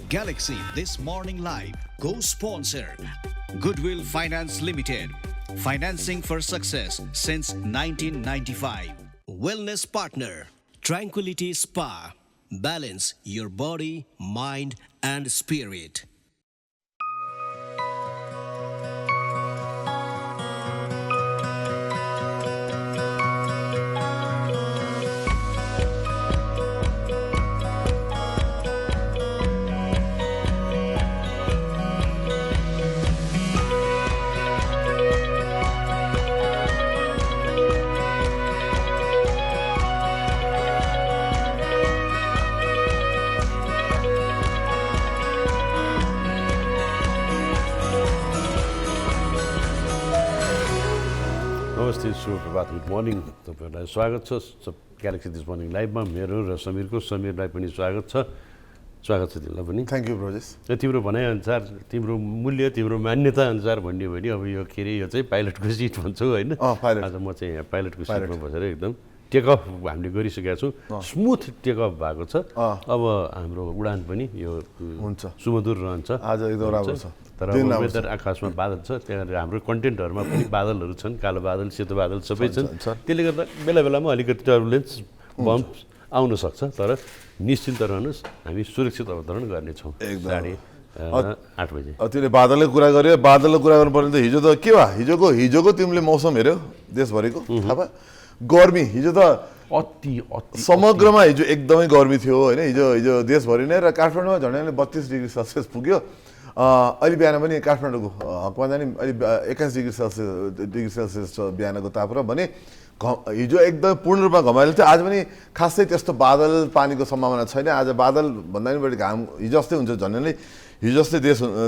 Galaxy This Morning Live, co-sponsor Goodwill Finance Limited, financing for success since 1995. Wellness partner Tranquility Spa, balance your body, mind and spirit. नमस्ते, शुभ प्रभात, good morning. तपाईँहरूलाई स्वागत छ galaxy this morning लाइभमा। मेरो र समीरलाई पनि स्वागत छ तिमीलाई पनि। Thank you brogues. तिम्रो भनाइअनुसार, तिम्रो मूल्य, तिम्रो मान्यता अनुसार भन्यो भने अब यो के अरे, यो चाहिँ पाइलटको सिट भन्छौ होइन? आज म चाहिँ यहाँ पाइलटको सिटमा बसेर एकदम टेकअफ हामीले गरिसकेका छौँ। स्मुथ टेकअफ भएको छ। अब हाम्रो उडान पनि यो हुन्छ, सुमधुर रहन्छ। आज एकदम राम्रो छ। तर वेदर आकाशमा बादल छ, त्यहाँ हाम्रो कन्टेन्टहरूमा पनि बादलहरू छन्, कालो बादल, सेतो बादल सबै छन्। त्यसले गर्दा बेला बेलामा अलिकति टर्बुलेन्स बम्प आउन सक्छ, तर निश्चिन्त रहनुहोस्, हामी सुरक्षित अवतरण गर्नेछौँ 8:30 बजे। तिमीले बादलको कुरा गर्यो, बादलको कुरा गर्नुपर्ने त हिजो त के भयो? हिजोको तिमीले मौसम हेऱ्यौ देशभरिको? थाहा भयो गर्मी हिजो त अति समग्रमा हिजो एकदमै गर्मी थियो होइन? हिजो देशभरि नै, र काठमाडौँमा झन्डै 32 डिग्री सेल्सियस पुग्यो। अहिले बिहान पनि काठमाडौँको हकमा जाने अहिले 21 डिग्री सेल्सियस छ बिहानको तापक्रम भने हिजो एकदम पूर्ण रूपमा घमाइलो थियो। आज पनि खासै त्यस्तो बादल पानीको सम्भावना छैन। आज बादल भन्दा पनि बढी घाम हिजो जस्तै हुन्छ, झन्डै नै हिजो जस्तै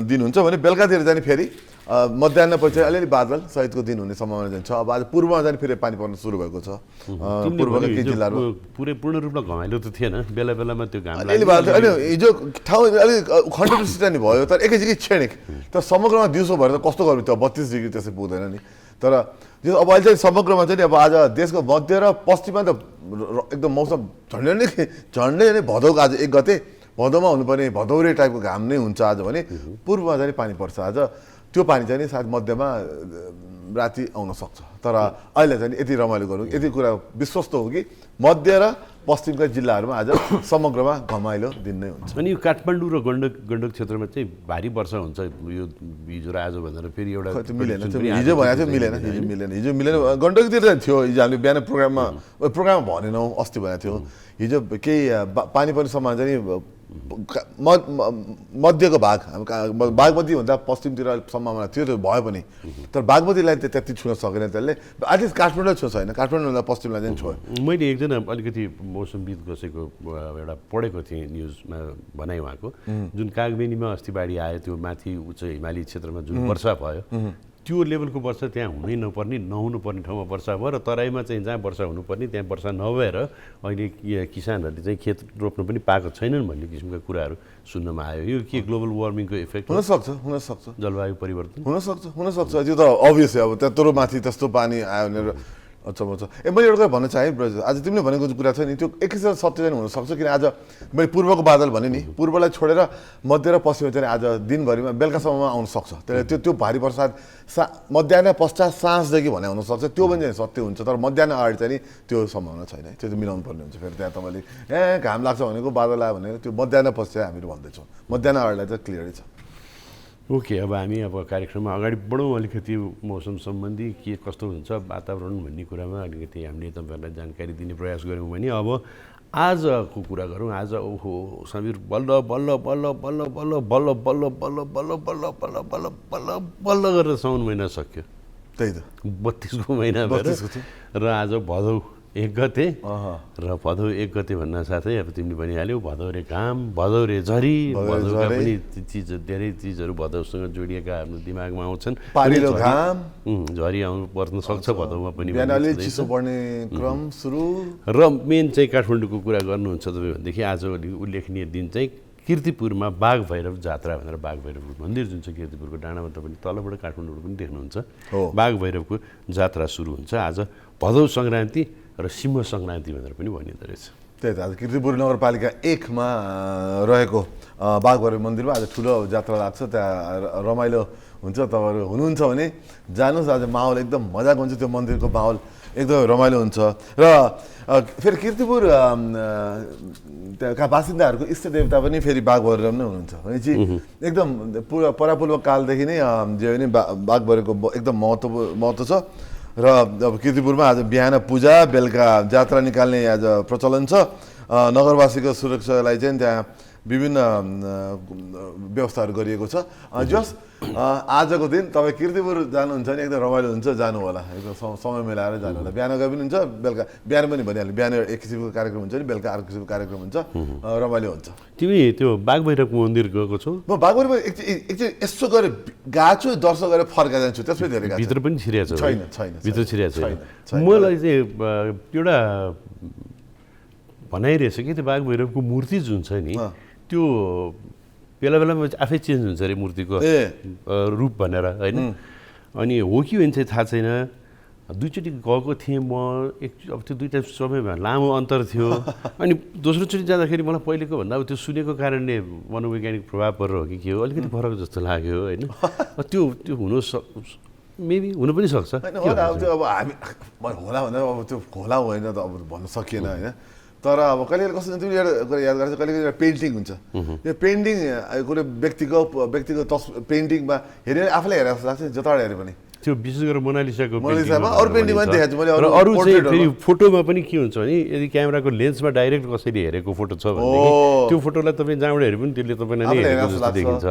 दिन हुन्छ भने बेलुकातिर जाने फेरि मध्याहपछि अलिअलि बादल सहितको दिन हुने सम्भावना चाहिँ छ। अब आज पूर्वमा जाने फेरि पानी पर्न सुरु भएको छ पूर्वका केही जिल्लाहरू। पुरै पूर्ण रूपमा घमाइलो त थिएन, बेला बेलामा त्यो घाम अलिअलि बादल थियो। अनि हिजो ठाउँ अलिक खण्डवृष्टि नि भयो, तर एकैचोटि क्षणिक। तर समग्रमा दिउँसो भएर त कस्तो गर्मी थियो, 32 डिग्री त्यसै पुग्दैन नि। तर अब अहिले चाहिँ समग्रमा चाहिँ अब आज देशको मध्य र पश्चिममा त एकदम मौसम झन्डै नै भदौको आज 1 गते भदौमा हुनुपर्ने भदौरे टाइपको घाम नै हुन्छ आज भने पूर्वमा चाहिँ पानी पर्छ आज। त्यो पानी चाहिँ नि सायद मध्यमा राति आउन सक्छ। तर अहिले चाहिँ यति रमाइलो गरौँ, यति कुरा विश्वस्त हो कि मध्य र पश्चिमका जिल्लाहरूमा आज समग्रमा घमाइलो दिन नै हुन्छ। अनि यो काठमाडौँ र गण्डक क्षेत्रमा चाहिँ भारी वर्षा हुन्छ यो हिजो र आज भनेर फेरि एउटा मिलेन। हिजो भनेको थियो हिजो मिलेन। गण्डकतिर थियो हिजो हामीले बिहान प्रोग्राममा भनेनौँ, अस्ति भनेको थियो। हिजो केही पानी पर्ने सम्भावना चाहिँ मध्यको भाग बागमती भन्दा पश्चिमतिर सम्भावना थियो, त्यो भयो पनि। तर बागमतीलाई त्यति छुन सकेन त्यसले, एटलिस्ट काठमाडौँ छुन छैन, काठमाडौँभन्दा पश्चिमलाई चाहिँ छोयो। मैले एकजना अलिकति मौसमविद कसैको एउटा पढेको थिएँ न्युजमा, भनाइ उहाँको, जुन कागबेनीमा अस्ति बाढी आयो, त्यो माथि उच्च हिमाली क्षेत्रमा जुन वर्षा भयो त्यो लेभलको वर्षा त्यहाँ हुनै नहुनु पर्ने ठाउँमा वर्षा भयो, र तराईमा चाहिँ जहाँ वर्षा हुनुपर्ने त्यहाँ वर्षा नभएर अहिले किसानहरूले चाहिँ खेत रोप्नु पनि पाएको छैनन् भन्ने किसिमका कुराहरू सुन्नमा आयो। यो के ग्लोबल वार्मिङको इफेक्ट हुनसक्छ, जलवायु परिवर्तन हुनसक्छ। त्यो त अभियस अब त्यत्रो माथि त्यस्तो पानी आयो भने अच्छा। मैले एउटा भन्न चाहेँ आज तिमीले भनेको कुरा छ नि, त्यो एकैसाथ सत्य चाहिँ हुनसक्छ। किन आज मैले पूर्वको बादल भने नि, पूर्वलाई छोडेर मध्य र पश्चिम चाहिँ आज दिनभरिमा बेलुकासम्ममा आउन सक्छ। त्यसले त्यो भारी वर्षा मध्याह पश्चात साँझदेखि भने हुनसक्छ, त्यो पनि चाहिँ सत्य हुन्छ। तर मध्याह अगाडि चाहिँ नि त्यो सम्भावना छैन, त्यो चाहिँ मिलाउनु पर्ने हुन्छ। फेरि त्यहाँ तपाईँले घाम लाग्छ भनेको बादल आयो भने त्यो मध्याह पश्चात हामीहरू भन्दैछौँ, मध्याह अगाडिलाई चाहिँ क्लियरै छ। ओके, अब हामी कार्यक्रममा अगाडि बढौँ। अलिकति मौसम सम्बन्धी के कस्तो हुन्छ वातावरण भन्ने कुरामा अलिकति हामीले तपाईँहरूलाई जानकारी दिने प्रयास गऱ्यौँ भने अब आजको कुरा गरौँ। आज ओहो समीर, बल्ल बल्ल बल्ल बल्ल बल्ल बल्ल बल्ल बल्ल बल्ल बल्ल बल्ल बल्ल बल्ल बल्ल गरेर साउन महिना सक्यो। त्यही त 32को महिना भएर, र आज भदौ 1 गते, र भदौ 1 गते भन्न साथै अब तिमीले भनिहाल्यौ भदौरे घाम, भदौरे झरी, भदौका पनि धेरै चिजहरू भदौसँग जोडिएका हाम्रो दिमागमा आउँछन्। पारिलो घाम, झरी आउनु पर्न सक्छ भदौमा पनि, चिसो बढ्ने क्रम सुरु। र मेन चाहिँ काठमाडौँको कुरा गर्नुहुन्छ तपाईँ भनेदेखि आज उल्लेखनीय दिन चाहिँ किर्तिपुरमा बाघ भैरव जात्रा भनेर बाघ भैरव मन्दिर जुन चाहिँ किर्तिपुरको डाँडामा तपाईँ तलबाट काठमाडौँबाट पनि देख्नुहुन्छ, बाघ भैरवको जात्रा सुरु हुन्छ आज। भदौ सङ्क्रान्ति र सिंह सङ्क्रान्ति भनेर पनि भनिँदो रहेछ। त्यही त आज कीर्तिपुर नगरपालिका 1 मा रहेको बागबरे मन्दिरमा आज ठुलो जात्रा लाग्छ। त्यहाँ रमाइलो हुन्छ। तपाईँहरू हुनुहुन्छ भने जानुहोस्। आज माहौल एकदम मजाको हुन्छ। त्यो मन्दिरको माहौल एकदम रमाइलो हुन्छ। र फेरि कीर्तिपुर त्यहाँका बासिन्दाहरूको इष्ट देवता पनि फेरि बागबरे नै हुनुहुन्छ भनेपछि एकदम परापूर्व कालदेखि नै जे पनि बागबरेको एकदम महत्त्व छ। र अब कीर्तिपुरमा आज बिहान पूजा बेलुका जात्रा निकाल्ने आज प्रचलन छ। नगरवासीको सुरक्षालाई चाहिँ त्यहाँ विभिन्न व्यवस्थाहरू गरिएको छ। जस आजको दिन तपाईँ कीर्तिपुर जानुहुन्छ भने एकदम रमाइलो हुन्छ। जानु होला एकदम समय मिलाएर जानु होला। बिहान गए पनि हुन्छ बेलुका बिहान पनि भनिहाल्नु। बिहान एक किसिमको कार्यक्रम हुन्छ नि बेलुका अर्को किसिमको कार्यक्रम हुन्छ। रमाइलो हुन्छ। तिमी त्यो बागभैरव मन्दिर गएको छौ? म बागबरेमा एकचोटि यसो गरेर गएको छु दर्शन गरेर फर्का जान्छु। त्यसपछि धेरै गएको भित्र पनि छिरेको छ? छैन भित्र छिरेको छैन। मलाई चाहिँ एउटा भनाइ रहेछ कि त्यो बागभैरवको मूर्ति जुन छ नि त्यो बेला बेलामा आफै चेन्ज हुन्छ अरे मूर्तिको रूप भनेर होइन। अनि हो कि होइन चाहिँ थाहा छैन। दुईचोटि गएको थिएँ म। अब त्यो दुईवटा समयमा लामो अन्तर थियो। अनि दोस्रोचोटि जाँदाखेरि मलाई पहिलेको भन्दा अब त्यो सुनेको कारणले मनोवैज्ञानिक प्रभाव परेर हो कि के हो अलिकति फरक जस्तो लाग्यो होइन। त्यो हुनु मेबी हुनु पनि सक्छ। अब हामी होला भन्दा अब त्यो होला होइन त अब भन्न सकिएन होइन। तर अब कहिले कहिले कस्तो तिमीले एउटा याद गर्छ कहिले कहिले पेन्टिङ हुन्छ। त्यो पेन्टिङ कुनै व्यक्तिगत पेन्टिङमा हेरेर आफूलाई हेरेर जस्तो लाग्छ जताबाट हेरे पनि। त्यो विशेष गरेर मोनालिसाको अरू पेन्टिङमा देखाएको छु मैले। अरू चाहिँ फेरि फोटोमा पनि के हुन्छ भने यदि क्यामेराको लेन्समा डाइरेक्ट कसैले हेरेको फोटो छ भनेदेखि त्यो फोटोलाई तपाईँ जहाँबाट हेरे पनि त्यसले तपाईँलाई नै हेरेको जस्तो देखिन्छ।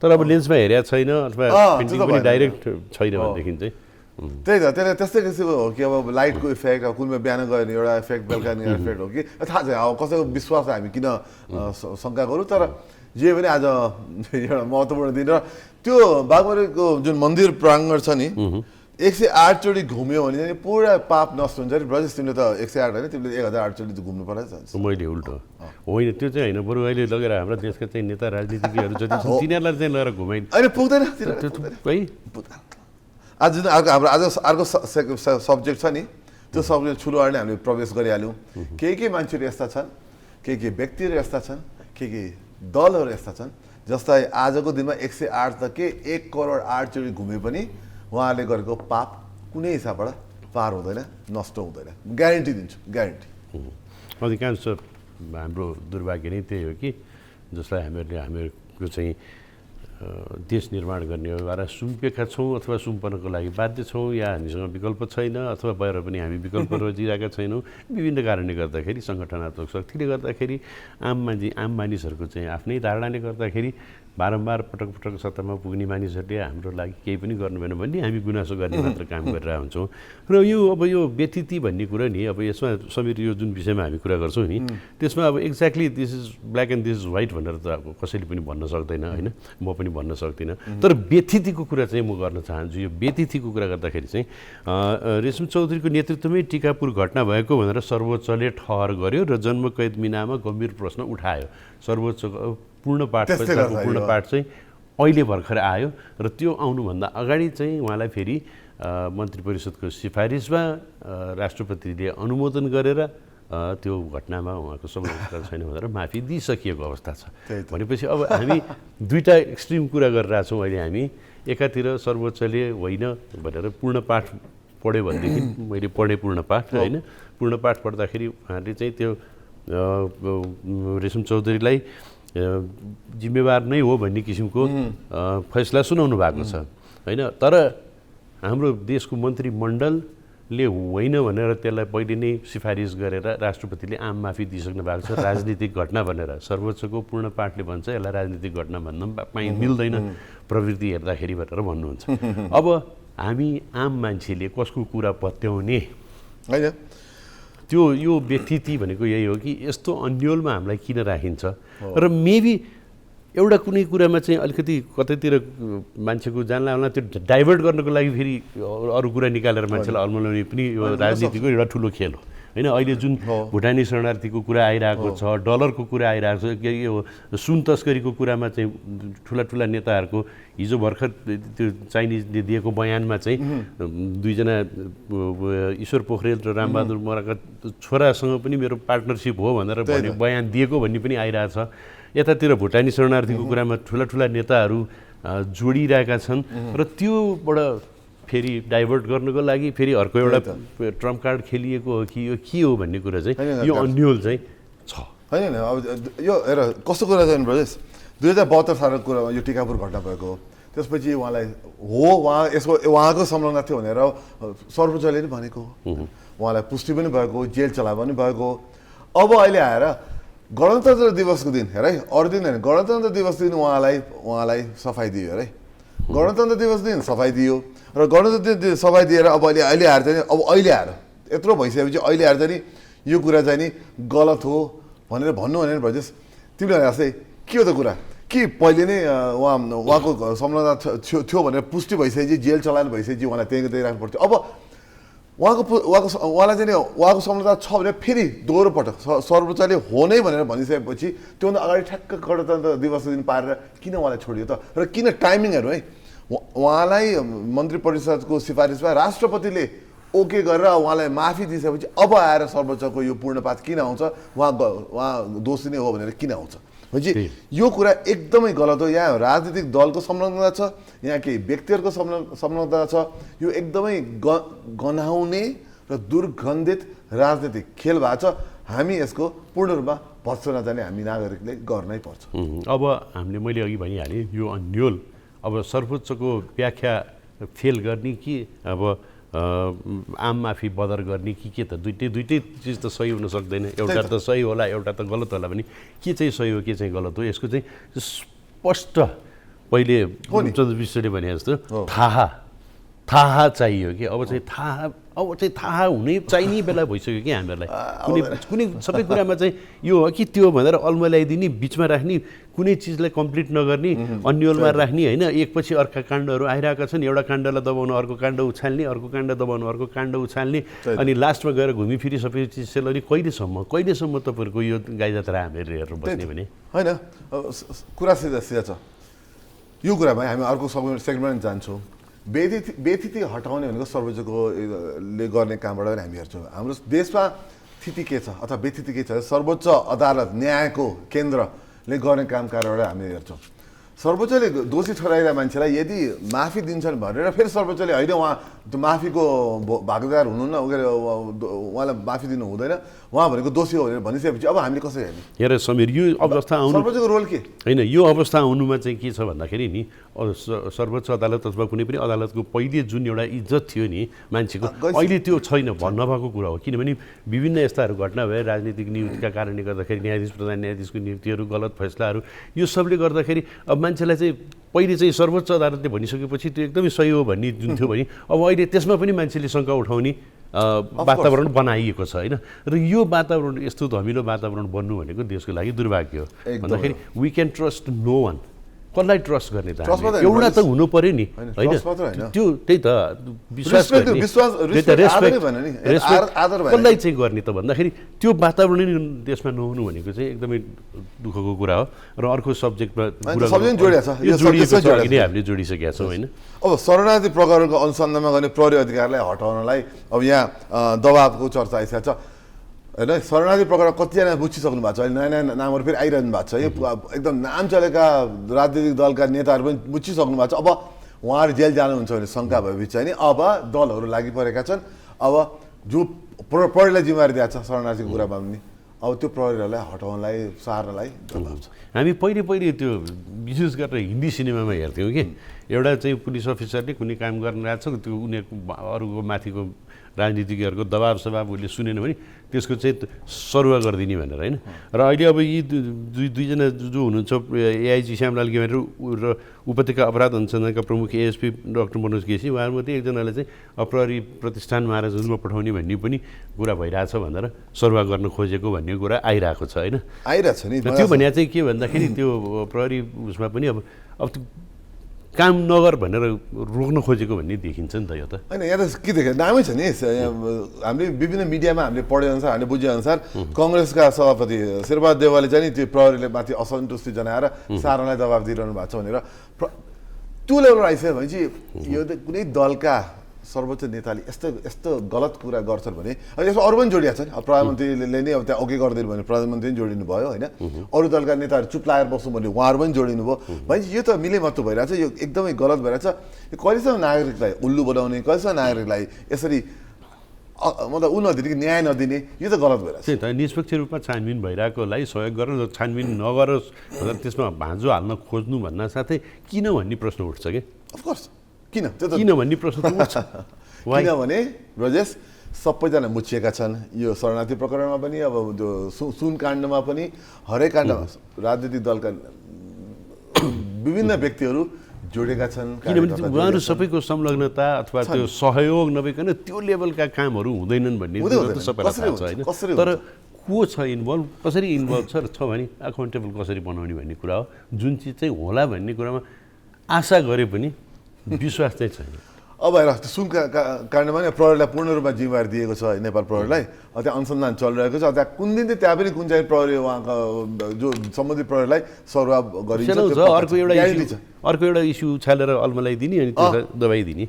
तर अब लेन्समा हेरेको छैन अथवा पेन्टिङ पनि डाइरेक्ट छैन भनेदेखि चाहिँ त्यही त त्यसले त्यस्तै किसिमको हो कि अब लाइटको इफेक्ट अब कुनमा बिहान गयो भने एउटा इफेक्ट बेलुका इफेक्ट हो कि थाहा छैन। अब कसैको विश्वास हामी किन शङ्का गरौँ। तर जे पनि आज एउटा महत्त्वपूर्ण दिन। र त्यो बागबरेको जुन मन्दिर प्राङ्गण छ नि 108 चोटि घुम्यो भने चाहिँ पुरा पाप नष्ट हुन्छ नि। ब्रजेश तिमीले त 108 होइन तिमीले 1008 चोटि घुम्नु पर्छ। मैले उल्टो होइन त्यो चाहिँ होइन। बरु अहिले लगेर हाम्रा देशका चाहिँ नेता राजनीतिज्ञहरू जति छन् तिनीहरूलाई चाहिँ लगेर घुमाइ होइन पुग्दैन है। आज जुन हाम्रो आज अर्को सब्जेक्ट छ नि त्यो सब्जेक्ट सुरु गर्ने हामीले प्रवेश गरिहाल्यौँ। के मान्छेहरू यस्ता छन् के व्यक्तिहरू यस्ता छन् के दलहरू यस्ता छन् जस्तै आजको दिनमा 108 त के 1 करोड 8 चोटि घुमे पनि उहाँहरूले गरेको पाप कुनै हिसाबबाट पार हुँदैन नष्ट हुँदैन। ग्यारेन्टी दिन्छु ग्यारेन्टी। अधिकांश हाम्रो दुर्भाग्य नै त्यही हो कि जसलाई हामीहरूको चाहिँ देश निर्माण गर्ने हो सुम्पेका छौँ अथवा सुम्पनको लागि बाध्य छौँ या हामीसँग विकल्प छैन अथवा बाहिर पनि हामी विकल्प रोजिरहेका छैनौँ। विभिन्न कारणले गर्दाखेरि सङ्गठनात्मक शक्तिले गर्दाखेरि आम मानिसहरूको चाहिँ आफ्नै धारणाले गर्दाखेरि बारम्बार पटक सत्तामा पुग्ने मानिसहरूले हाम्रो लागि केही पनि गर्नु भएन भन्ने हामी गुनासो गर्ने मात्र काम गरिरहेको हुन्छौँ। र यो व्यतिथि भन्ने कुरा नि अब यसमा समीर यो जुन विषयमा हामी कुरा गर्छौँ नि त्यसमा अब exactly this is black and this is white भनेर त अब कसैले पनि भन्न सक्दैन होइन। म पनि भन्न सक्दिनँ। तर व्यतिथिको कुरा चाहिँ म गर्न चाहन्छु। यो व्यतिथिको कुरा गर्दाखेरि चाहिँ रेशम चौधरीको नेतृत्वमै टिकापुर घटना भएको भनेर सर्वोच्चले ठहर गर्यो र जन्मकैद मिनामा गम्भीर प्रश्न उठायो। सर्वोच्चको पूर्ण पाठ चाहिँ अहिले भर्खर आयो र त्यो आउनुभन्दा अगाडि चाहिँ उहाँलाई फेरि मन्त्री परिषदको सिफारिसमा राष्ट्रपतिले अनुमोदन गरेर त्यो घटनामा उहाँको संलग्नता छैन भनेर माफी दिइसकिएको अवस्था छ। भनेपछि अब हामी दुईवटा एक्सट्रिम कुरा गरिरहेछौँ अहिले हामी। एकातिर सर्वोच्चले होइन भनेर पूर्ण पाठ पढ्यो भनेदेखि मैले पढेँ पूर्ण पाठ होइन। पूर्ण पाठ पढ्दाखेरि उहाँले चाहिँ त्यो रेशम चौधरीलाई जिम्मेवार नै हो भन्ने किसिमको फैसला सुनाउनु भएको छ होइन। तर हाम्रो देशको मन्त्रीमण्डलले होइन भनेर त्यसलाई पहिले नै सिफारिस गरेर राष्ट्रपतिले आम माफी दिइसक्नु भएको छ राजनीतिक घटना भनेर। सर्वोच्चको पूर्ण पाठले भन्छ यसलाई राजनीतिक घटना भन्न मिल्दैन प्रवृत्ति हेर्दाखेरि भनेर भन्नुहुन्छ। अब हामी आम मान्छेले कसको कुरा पत्याउने होइन त्यो यो व्यतिथि भनेको यही हो कि यस्तो अन्यलमा हामीलाई किन राखिन्छ। र मेबी एउटा कुनै कुरामा चाहिँ अलिकति कतैतिर मान्छेको जानला त्यो डाइभर्ट गर्नको लागि फेरि अरू कुरा निकालेर मान्छेलाई अल्मलाउने पनि यो राजनीतिको एउटा ठुलो खेल हो होइन अहिले जुन भुटानी शरणार्थीको कुरा आइरहेको छ, डलरको कुरा आइरहेको छ, यो सुन तस्करीको कुरामा चाहिँ ठुला ठुला नेताहरूको हिजो भर्खर त्यो चाइनिजले दिएको बयानमा चाहिँ दुईजना ईश्वर पोखरेल र रामबहादुर मराका छोरासँग पनि मेरो पार्टनरसिप हो भनेर बयान दिएको भन्ने पनि आइरहेछ। यतातिर भुटानी शरणार्थीको कुरामा ठुला ठुला नेताहरू जोडिरहेका छन् र त्योबाट फेरि डाइभर्ट गर्नको लागि फेरि अर्को एउटा ट्रम्प कार्ड खेलिएको हो कि यो के हो भन्ने कुरा चाहिँ यो अन्यल चाहिँ छ। होइन अब यो हेर कस्तो कुरा छ भने ब्रजेश, 2072 सालको कुरा यो टिकापुर घटना भएको हो। त्यसपछि उहाँलाई यसको उहाँको संलग्न थियो भनेर सर्वोच्चले नि भनेको हो, उहाँलाई पुष्टि पनि भएको, जेल चलाए पनि भएको। अब अहिले आएर गणतन्त्र दिवसको दिन हेर है, अरू दिन होइन, गणतन्त्र दिवस दिन उहाँलाई सफाइ दियो हेर है, गणतन्त्र दिवस दिन सफाइ दियो र गणतन्त्र दिन सफाइ दिएर अब अहिले आएर चाहिँ अहिले आएर यत्रो भइसकेपछि अहिले आएर चाहिँ यो कुरा चाहिँ नि गलत हो भनेर भन्नु भनेर ब्रजेश तिमीले जस्तै के हो त कुरा कि पहिले नै उहाँको संलग्नता थियो भनेर पुष्टि भइसकेपछि जेल चलान भइसकेपछि उहाँलाई त्यही राख्नु पर्थ्यो। अब उहाँलाई चाहिँ उहाँको संलग्नता छ भने फेरि दोहोरो पटक सर्वोच्चले हो नै भनेर भनिसकेपछि त्योभन्दा अगाडि ठ्याक्क गणतन्त्र दिवसको दिन पारेर किन उहाँलाई छोडियो त, र किन टाइमिङहरू है उहाँलाई मन्त्री परिषदको सिफारिसमा राष्ट्रपतिले ओके गरेर उहाँलाई माफी दिइसकेपछि अब आएर सर्वोच्चको यो पूर्णपात किन आउँछ, उहाँ दोषी नै हो भनेर किन आउँछ भनेपछि यो कुरा एकदमै गलत हो। यहाँ राजनीतिक दलको संलग्नता छ, यहाँ केही व्यक्तिहरूको संलग्नता छ, यो एकदमै गनाउने र दुर्गन्धित राजनीतिक खेल भएको छ। हामी यसको पूर्ण रूपमा भत्सो नजाने हामी नागरिकले गर्नै पर्छ। अब हामीले मैले अघि भनिहालेँ यो अन्यल अब सर्वोच्चको व्याख्या फेल गर्ने कि अब आम माफी बदर गर्ने कि के त दुइटै चिज त सही हुन सक्दैन, एउटा त सही होला एउटा त गलत होला भने के चाहिँ सही हो के चाहिँ गलत हो यसको चाहिँ स्पष्ट पहिले चन्द्र विश्वले भने जस्तो थाहा चाहियो कि अब चाहिँ थाहा हुनै चाहिने बेला भइसक्यो कि हामीहरूलाई कुनै सबै कुरामा चाहिँ यो हो कि त्यो भनेर अल्मल्याइदिने, बिचमा राख्ने, कुनै चिजलाई कम्प्लिट नगर्ने, अन्यलमा राख्ने होइन। एकपछि अर्का काण्डहरू आइरहेका छन्, एउटा काण्डलाई दबाउनु अर्को काण्ड उछाल्ने, अर्को काण्ड दबाउनु अर्को काण्ड उछाल्ने, अनि लास्टमा गएर घुमिफिरी सबै चिज सेलरी कहिलेसम्म तपाईँहरूको यो गाई जात्रा हामीले हेरेर बस्ने भने होइन। कुरा सिधा छ यो कुरामा हामी अर्को सेगमेन्ट जान्छौँ। बेथिति हटाउने भनेको सर्वोच्चको ले गर्ने कामबाट पनि हामी हेर्छौँ। हाम्रो देशमा स्थिति के छ अथवा बेथिति के छ, सर्वोच्च अदालत न्यायको केन्द्रले गर्ने काम कार्यबाट हामी हेर्छौँ। सर्वोच्चले दोषी ठहराइरहेका मान्छेलाई यदि माफी दिन्छन् भनेर फेरि सर्वोच्चले होइन उहाँ त्यो माफीको भागीदार हुनुहुन्न, उहाँलाई माफी दिनु हुँदैन, उहाँ भनेको दोषी हो भनेर भनिसकेपछि अब हामीले कसरी हेर्ने? हेर समीर, यो अवस्था आउनु सर्वोच्चको रोल के होइन, यो अवस्था आउनुमा चाहिँ के छ भन्दाखेरि नि सर्वोच्च अदालत अथवा कुनै पनि अदालतको पहिले जुन एउटा इज्जत थियो नि मान्छेको, अहिले त्यो छैन नभएको कुरा हो। किनभने विभिन्न यस्ताहरू घटना भए, राजनीतिक नियुक्तिका कारणले गर्दाखेरि न्यायाधीश प्रधान न्यायाधीशको नियुक्तिहरू, गलत फैसलाहरू, यो सबले गर्दाखेरि अब मान्छेलाई चाहिँ पहिले चाहिँ सर्वोच्च अदालतले भनिसकेपछि त्यो एकदमै सही हो भन्ने जुन थियो भने अब अहिले त्यसमा पनि मान्छेले शङ्का उठाउने वातावरण बनाइएको छ होइन। र यो वातावरण यस्तो धमिलो वातावरण बन्नु भनेको देशको लागि दुर्भाग्य हो। भन्दाखेरि we can trust no one, कसलाई ट्रस्ट गर्ने त एउटा त हुनु पर्यो नि होइन। त्यो त्यही त विश्वास कसलाई चाहिँ गर्ने त भन्दाखेरि त्यो वातावरण नै देशमा नहुनु भनेको चाहिँ एकदमै दुःखको कुरा हो। र अर्को सब्जेक्टमा हामीले जोडिसकेका छौँ होइन। अब शरणार्थी प्रकरणको अनुसन्धानमा गर्ने प्रहरी अधिकारलाई हटाउनलाई अब यहाँ दबावको चर्चा आइसकेको छ होइन। शरणार्थी प्रकरण कतिजना बुझिसक्नु भएको छ, अहिले नयाँ नयाँ नामहरू फेरि आइरहनु भएको छ। यो एकदम नाम चलेका राजनीतिक दलका नेताहरू पनि बुझिसक्नु भएको छ। अब उहाँहरू जेल जानुहुन्छ भने शङ्का भएपछि चाहिँ नि अब दलहरू लागि परेका छन्। अब जो प्रहरीलाई जिम्मेवारी दिएको छ शरणार्थीको कुरामा पनि अब त्यो प्रहरीहरूलाई हटाउनलाई सार्नलाई दबाब छ। हामी पहिले त्यो विशेष गरेर हिन्दी सिनेमामा हेर्थ्यौँ कि एउटा चाहिँ पुलिस अफिसरले कुनै काम गर्न रहेछ, त्यो उनीहरूको अरूको माथिको राजनीतिज्ञहरूको दबाब सबाब उसले सुनेन भने त्यसको चाहिँ सरुवा गरिदिने भनेर होइन। र अहिले अब यी दुईजना जो हुनुहुन्छ एआइजी श्यामलाल गेवारी र उपत्यका अपराध अनुसन्धानका प्रमुख एएसपी डाक्टर मनोज केसी, उहाँहरूमध्ये एकजनालाई चाहिँ प्रहरी प्रतिष्ठान महाराजमा पठाउने भन्ने पनि कुरा भइरहेछ भनेर सरुवा गर्न खोजेको भन्ने कुरा आइरहेको छ होइन। आइरहेछ नि। त्यो भने चाहिँ के भन्दाखेरि त्यो प्रहरी उसमा पनि अब काम नगर भनेर रोक्न खोजेको भन्ने देखिन्छ नि त यो त होइन यहाँ त के देख्यो नामै छ नि हामीले विभिन्न मिडियामा हामीले पढेअनुसार हामीले बुझेअनुसार कङ्ग्रेसका सभापति शेरबहादुर देवालले चाहिँ नि त्यो प्रहरीले माथि असन्तुष्टि जनाएर सारालाई दबाब दिइरहनु भएको छ भनेर त्यो लेभलमा आइसक्यो भने चाहिँ यो त कुनै दलका सर्वोच्च नेताले यस्तो गलत कुरा गर्छन् भने यसमा अरू पनि जोडिया छ नि प्रधानमन्त्रीले नै अब त्यहाँ ओके गरिदिनु भने प्रधानमन्त्री पनि जोडिनु भयो होइन अरू दलका नेताहरू चुप लागेर बस्नु भने उहाँहरू पनि जोडिनु भयो भनेपछि यो त मिलेमत्तो भइरहेछ यो एकदमै गलत भइरहेछ यो कहिलेसम्म नागरिकलाई उल्लु बनाउने कहिलेसम्म नागरिकलाई यसरी मतलब ऊ नदिने कि न्याय नदिने यो त गलत भइरहेछ त्यही त निष्पक्ष रूपमा छानबिन भइरहेकोलाई सहयोग गरेर छानबिन नगरोस् भनेर त्यसमा भाँजो हाल्न खोज्नु भन्न साथै किन भन्ने प्रश्न उठ्छ कि अफकोर्स किन त्यो त किन भन्ने प्रश्न त उठ्छ किनभने ब्रजेश सबैजना मुछिएका छन् यो शरणार्थी प्रकरणमा पनि अब त्यो सुन काण्डमा पनि हरेक काण्डमा राजनीतिक दलका विभिन्न व्यक्तिहरू जोडेका छन् किनभने उहाँहरू सबैको संलग्नता अथवा त्यो सहयोग नभइकन त्यो लेभलका कामहरू हुँदैनन् भन्ने त सबैलाई थाहा छ होइन तर को छ इन्भल्भ कसरी इन्भल्भ छ भने एकाउन्टेबल कसरी बनाउने भन्ने कुरा हो जुन चिज चाहिँ होला भन्ने कुरामा आशा गरे पनि विश्वास चाहिँ छैन अब हेर त्यो सुन काण्डमा नि प्रहरीलाई पूर्ण रूपमा जिम्मेवारी दिएको छ नेपाल प्रहरीलाई त्यहाँ अनुसन्धान चलिरहेको छ त्यहाँ कुन दिन चाहिँ त्यहाँ पनि कुन चाहिँ प्रहरी उहाँका जो सम्बन्धित प्रहरीलाई सरुवा गरिन्छ अर्को एउटा इस्यु उछालेर अल्मलाइदिने अनि त्यसलाई दबाई दिने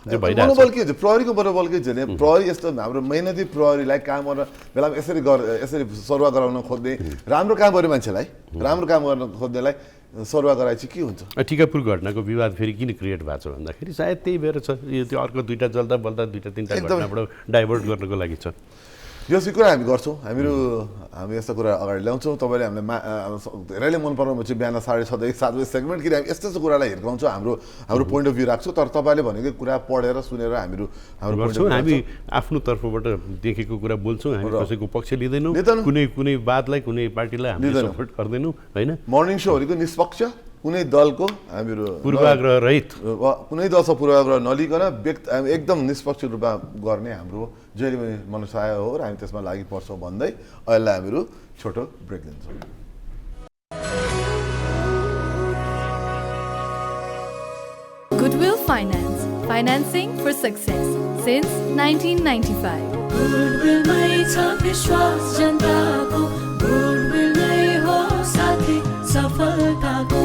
मनोबल के हुन्छ प्रहरीको मनोबल के हुन्छ भने प्रहरी यस्तो हाम्रो मेहनती प्रहरीलाई काम गर्न बेलामा यसरी सरुवा गराउन खोज्ने राम्रो काम गर्ने मान्छेलाई राम्रो काम गर्न खोज्नेलाई सरुवा गराए चाहिँ के हुन्छ टिकापुर घटनाको विवाद फेरि किन क्रिएट भएको छ भन्दाखेरि सायद त्यही भएर छ यो त्यो अर्को दुईवटा जल्दा बल्दा दुईवटा तिनवटा घटनाबाट डाइभर्ट गर्नको लागि छ यो कुरा हामी गर्छौँ हामी यस्तो कुरा अगाडि ल्याउँछौँ तपाईँले हामीलाई धेरैले मन पराउनु चाहिँ बिहान 6:30 7 बजी सेगमेन्ट किन हामी यस्तो कुरालाई हिर्काउँछौँ हाम्रो पोइन्ट अफ भ्यू राख्छौँ तर तपाईँले भनेको कुरा पढेर सुनेर हाम्रो गर्छौँ हामी आफ्नो तर्फबाट देखेको कुरा बोल्छौँ हामी कसैको पक्ष लिँदैनौँ कुनै वादलाई कुनै पार्टीलाई हामी सपोर्ट गर्दैनौँ होइन मर्निङ सोहरूको निष्पक्ष कुनै दलको हामीहरू पूर्वाग्रह रहित कुनै दलको पूर्वाग्रह नलिकन एकदम निष्पक्ष रूपमा गर्ने हाम्रो जहिले पनि मनसाय हो र हामी त्यसमा लागि पर्छौँ भन्दै अहिले हामीहरू छोटो ब्रेक लिन्छौँ Goodwill Finance, financing for success since 1995. Goodwill mai cha vishwas janta ko, Goodwill mai ho sathi safalta ko.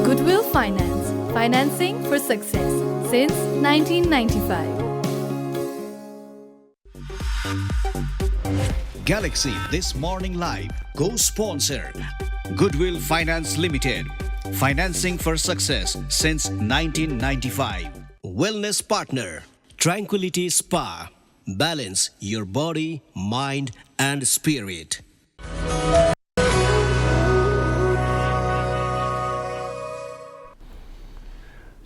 Goodwill Finance, financing for success since 1995. Galaxy This Morning Live co-sponsor Goodwill Finance Limited, financing for success since 1995. Wellness partner Tranquility Spa, balance your body, mind and spirit.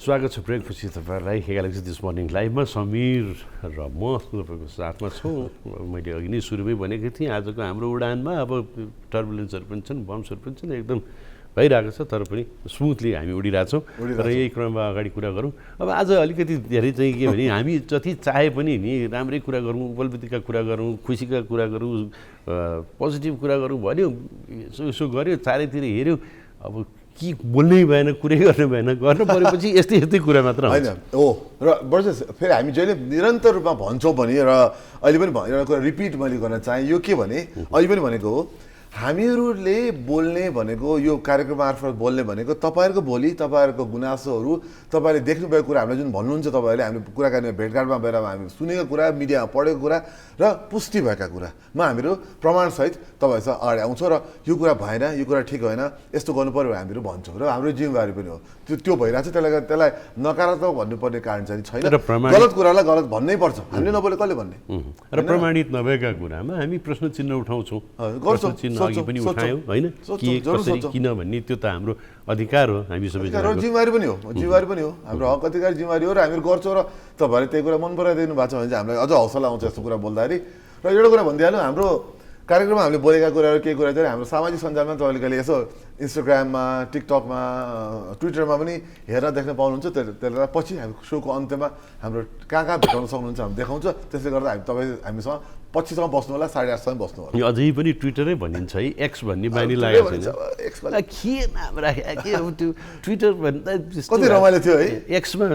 स्वागत छ ब्रेकपछि तपाईँहरूलाई galaxy this morning लाइभमा Samir र म तपाईँको साथमा छौँ मैले अघि नै सुरुमै भनेको थिएँ आजको हाम्रो उडानमा अब टर्बुलेन्सहरू पनि छन् बम्सहरू पनि छन् एकदम भइरहेको छ तर पनि स्मुथली हामी उडिरहेछौँ र यही क्रममा अगाडि कुरा गरौँ अब आज अलिकति धेरै चाहिँ के भने हामी जति चाहे पनि नि राम्रै कुरा गरौँ उपलब्धिका कुरा गरौँ खुसीका कुरा गरौँ पोजिटिभ कुरा गरौँ भन्यो यसो गऱ्यो चारैतिर हेऱ्यो अब के बोल्नै भएन कुरै गर्नु भएन गर्नु परेपछि यस्तै कुरा मात्र होइन हो र वर्ष फेरि हामी जहिले निरन्तर रूपमा भन्छौँ पनि र अहिले पनि एउटा कुरा रिपिट मैले गर्न चाहेँ यो के भने अहिले पनि भनेको हो हामीहरूले बोल्ने भनेको यो कार्यक्रम मार्फत बोल्ने भनेको तपाईँहरूको भोलि तपाईँहरूको गुनासोहरू तपाईँले देख्नुभएको कुरा हामीलाई जुन भन्नुहुन्छ तपाईँहरूले हामीले कुराकानीमा भेटघाटमा गएर हामी सुनेको कुरा मिडियामा पढेको कुरा र पुष्टि भएका कुरामा हामीहरू प्रमाणसहित तपाईँसँग अगाडि आउँछौँ र यो कुरा भएन यो कुरा ठिक होइन यस्तो गर्नु पऱ्यो भने हामीहरू भन्छौँ र हाम्रो जिम्मेवारी पनि हो त्यो भइरहेको छ त्यसलाई नकारात्मक भन्नुपर्ने कारण चाहिँ छैन गलत कुरालाई गलत भन्नै पर्छ हामीले नबोले कसले भन्ने र प्रमाणित नभएका कुरामा हामी प्रश्न चिन्ह उठाउँछौँ अघि पनि उठायौँ होइन के कसरी किन भन्ने त्यो त हाम्रो अधिकार हो हामी सबैजना जिम्मेवारी पनि हो हाम्रो हक अधिकार जिम्मेवारी हो र हामीहरू गर्छौँ र तपाईँहरूले त्यही कुरा मन पराइदिनु भएको छ भने चाहिँ हामीलाई अझ हौसला आउँछ यस्तो कुरा बोल्दाखेरि र एउटा कुरा भनिदिइहाल्नु हाम्रो कार्यक्रममा हामीले बोलेका कुराहरू केही कुरा चाहिँ हाम्रो सामाजिक सञ्जालमा तपाईँले कहिले यसो इन्स्टाग्राममा टिकटकमा ट्विटरमा पनि हेर्न देख्न पाउनुहुन्छ त्यसले पछि हामी सोको अन्त्यमा हाम्रो कहाँ भेटाउन सक्नुहुन्छ हामी देखाउँछ त्यसले गर्दा हामीसँग 25सम्म बस्नु होला 8:30सम्म बस्नु होला यो अझै पनि ट्विटरै भनिन्छ है एक्स भन्ने बानी लागेको छैन के नाम राखे के अब त्यो ट्विटर भन्दा कति रमाइलो थियो है एक्समा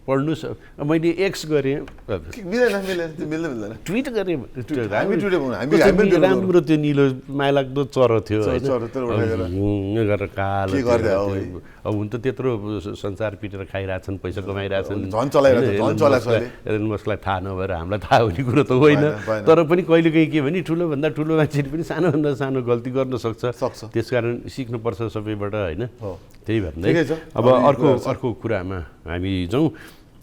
पढ्नुस् मैले एक्स गरेँ मिल्दैन ट्विट गरेँ हामी राम्रो त्यो निलो माया लाग्दो चरो थियो गरेर कालो अब हुन त त्यत्रो संसार पिटेर खाइरहेछन् पैसा कमाइरहेछन् मसलाई थाहा नभएर हामीलाई थाहा हुने कुरो त होइन तर पनि कहिलेकाहीँ के भने ठुलोभन्दा ठुलो मान्छेले पनि सानोभन्दा सानो गल्ती गर्न सक्छ त्यसकारण सिक्नुपर्छ सबैबाट होइन त्यही भन्दै अब अर्को कुरामा हामी जाउँ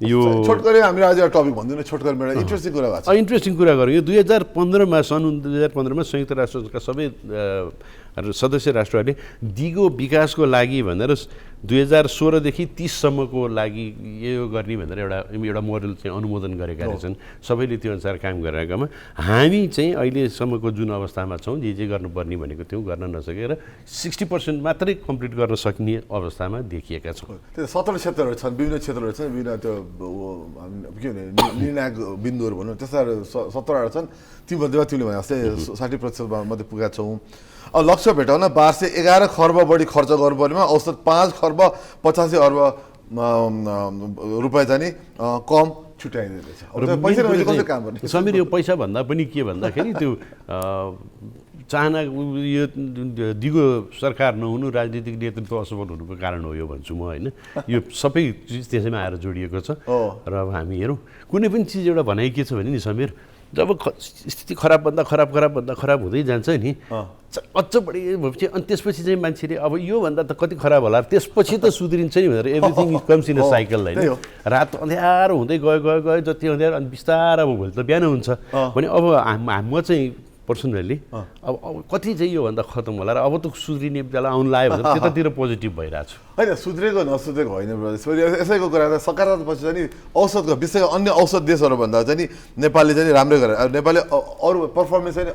यो छोटकरी हामीले आज टपिक भन्दिनँ छोटकरीमा एउटा इन्ट्रेस्टिङ कुरा भएको छ इन्ट्रेस्टिङ कुरा गरौँ यो 2015मा सन् 2015मा संयुक्त राष्ट्रका सबै सदस्य राष्ट्रहरूले दिगो विकासको लागि भनेर 2016देखि 30सम्मको लागि यो गर्ने भनेर एउटा मोडल चाहिँ अनुमोदन गरेका रहेछन् सबैले त्यो अनुसार काम गरेकामा हामी चाहिँ अहिलेसम्मको जुन अवस्थामा छौँ जे गर्नुपर्ने भनेको त्यो गर्न नसकेर 60% मात्रै कम्प्लिट गर्न सक्ने अवस्थामा देखिएका छौँ त्यो 17 क्षेत्रहरू छन् विभिन्न क्षेत्रहरू छन् विभिन्न त्यो के भने निर्णायक बिन्दुहरू भनौँ त्यस्ता 17वटा छन् तीमध्येमा तिमीले भने जस्तै 60% मध्ये पुगेका छौँ अब लक्ष्य भेटाउन वार्षिक 11 खर्ब बढी खर्च गर्नुपर्नेमा औसत 5 खर्ब 85 अर्ब रुपियाँ चाहिँ कम छुट्याइदिँदैछ समीर यो पैसा भन्दा पनि के भन्दाखेरि त्यो चाहना यो दिगो सरकार नहुनु राजनीतिक नेतृत्व असफल हुनुको कारण हो यो भन्छु म होइन यो सबै चिज त्यसैमा आएर जोडिएको छ र अब हामी हेरौँ कुनै पनि चिज एउटा भनाइ के छ भने नि समीर जब स्थिति खराबभन्दा खराब हुँदै जान्छ नि अझ बढी भएपछि अनि त्यसपछि चाहिँ मान्छेले अब योभन्दा त कति खराब होला त्यसपछि त सुध्रिन्छ नि भनेर everything comes in a cycle होइन रात अँध्यारो हुँदै गयो जति अँध्यारो अनि बिस्तारै अब भोलि त बिहान हुन्छ भने अब म चाहिँ पर्सनली अब कति चाहिँ योभन्दा खतम होला र अब त सुध्रिने बेला आउनु लाग्यो भने त्यतातिर पोजिटिभ भइरहेको छु होइन सुध्रेको नसुध्रेको होइन यसैको कुरा त सकारात्मक पछि चाहिँ औषधको विशेष अन्य औषध देशहरूभन्दा चाहिँ नि नेपालले चाहिँ राम्रै गरेर नेपालले अरू पर्फर्मेन्स चाहिँ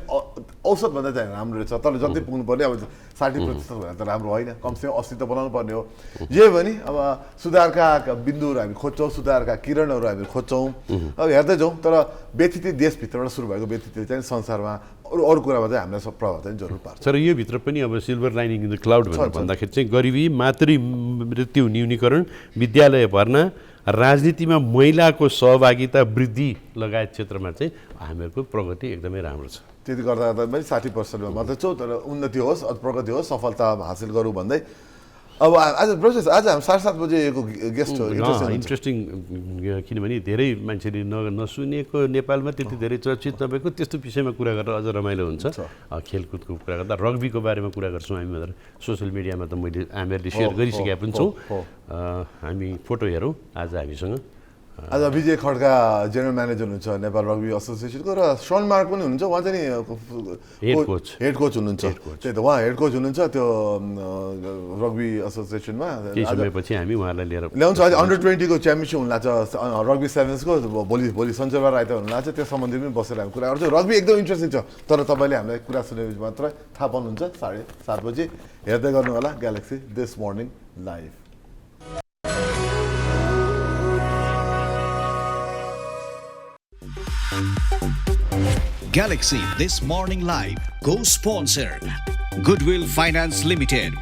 औषधभन्दा चाहिँ राम्रो रहेछ तर जति पुग्नु पर्ने अब 60% भनेर त राम्रो होइन कमसेकम 80 त बनाउनु पर्ने हो जे भने अब सुधारका बिन्दुहरू हामी खोज्छौँ सुधारका किरणहरू हामी खोज्छौँ अब हेर्दै जाउँ तर व्यतिथि देशभित्रबाट सुरु भएको व्यतिथि चाहिँ संसारमा अरू कुरामा चाहिँ हामीलाई सब प्रभाव चाहिँ जरुर पार्छ तर यो भित्र पनि अब silver lining in the cloud भनेर भन्दाखेरि चाहिँ गरिबी मातृ मृत्यु न्यूनीकरण विद्यालय भर्ना राजनीतिमा महिलाको सहभागिता वृद्धि लगायत क्षेत्रमा चाहिँ हामीहरूको प्रगति एकदमै राम्रो छ त्यति गर्दा पनि 60%मा मात्रै छौँ तर उन्नति होस् प्रगति होस् सफलता हासिल गरौँ भन्दै अब आज हामी 7:30 बजेको गेस्ट हो इन्ट्रेस्टिङ किनभने धेरै मान्छेले नसुनेको नेपालमा त्यति धेरै चर्चित नभएको त्यस्तो विषयमा कुरा गरेर अझ रमाइलो हुन्छ खेलकुदको कुरा गर्दा रग्बीको बारेमा कुरा गर्छौँ हामी भनेर सोसियल मिडियामा त मैले हामीहरूले सेयर गरिसकेका पनि छौँ हामी फोटो हेरौँ आज हामीसँग आज विजय खड्का जेनरल म्यानेजर हुनुहुन्छ नेपाल रग्बी एसोसिएसनको र सन मार्क पनि हुनुहुन्छ उहाँ चाहिँ हेड कोच हुनुहुन्छ त्यही त उहाँ हेड कोच हुनुहुन्छ त्यो रग्बी एसोसिएसनमा केही समयपछि हामी उहाँलाई लिएर ल्याउँछ आज अन्डर 20 को च्याम्पियनसिप हुन लाग्छ रग्बी सेभेन्सको भोलि शनिबार आइतबार हुन लाग्छ त्यो सम्बन्धी पनि बसेर हामी कुरा गर्छौँ रग्बी एकदम इन्ट्रेस्टिङ छ तर तपाईँले हामीलाई कुरा सुनेपछि मात्र थाहा पाउनुहुन्छ 7:30 बजे हेर्दै गर्नु होला galaxy this morning live Galaxy This Morning Live co-sponsored Goodwill Finance Limited,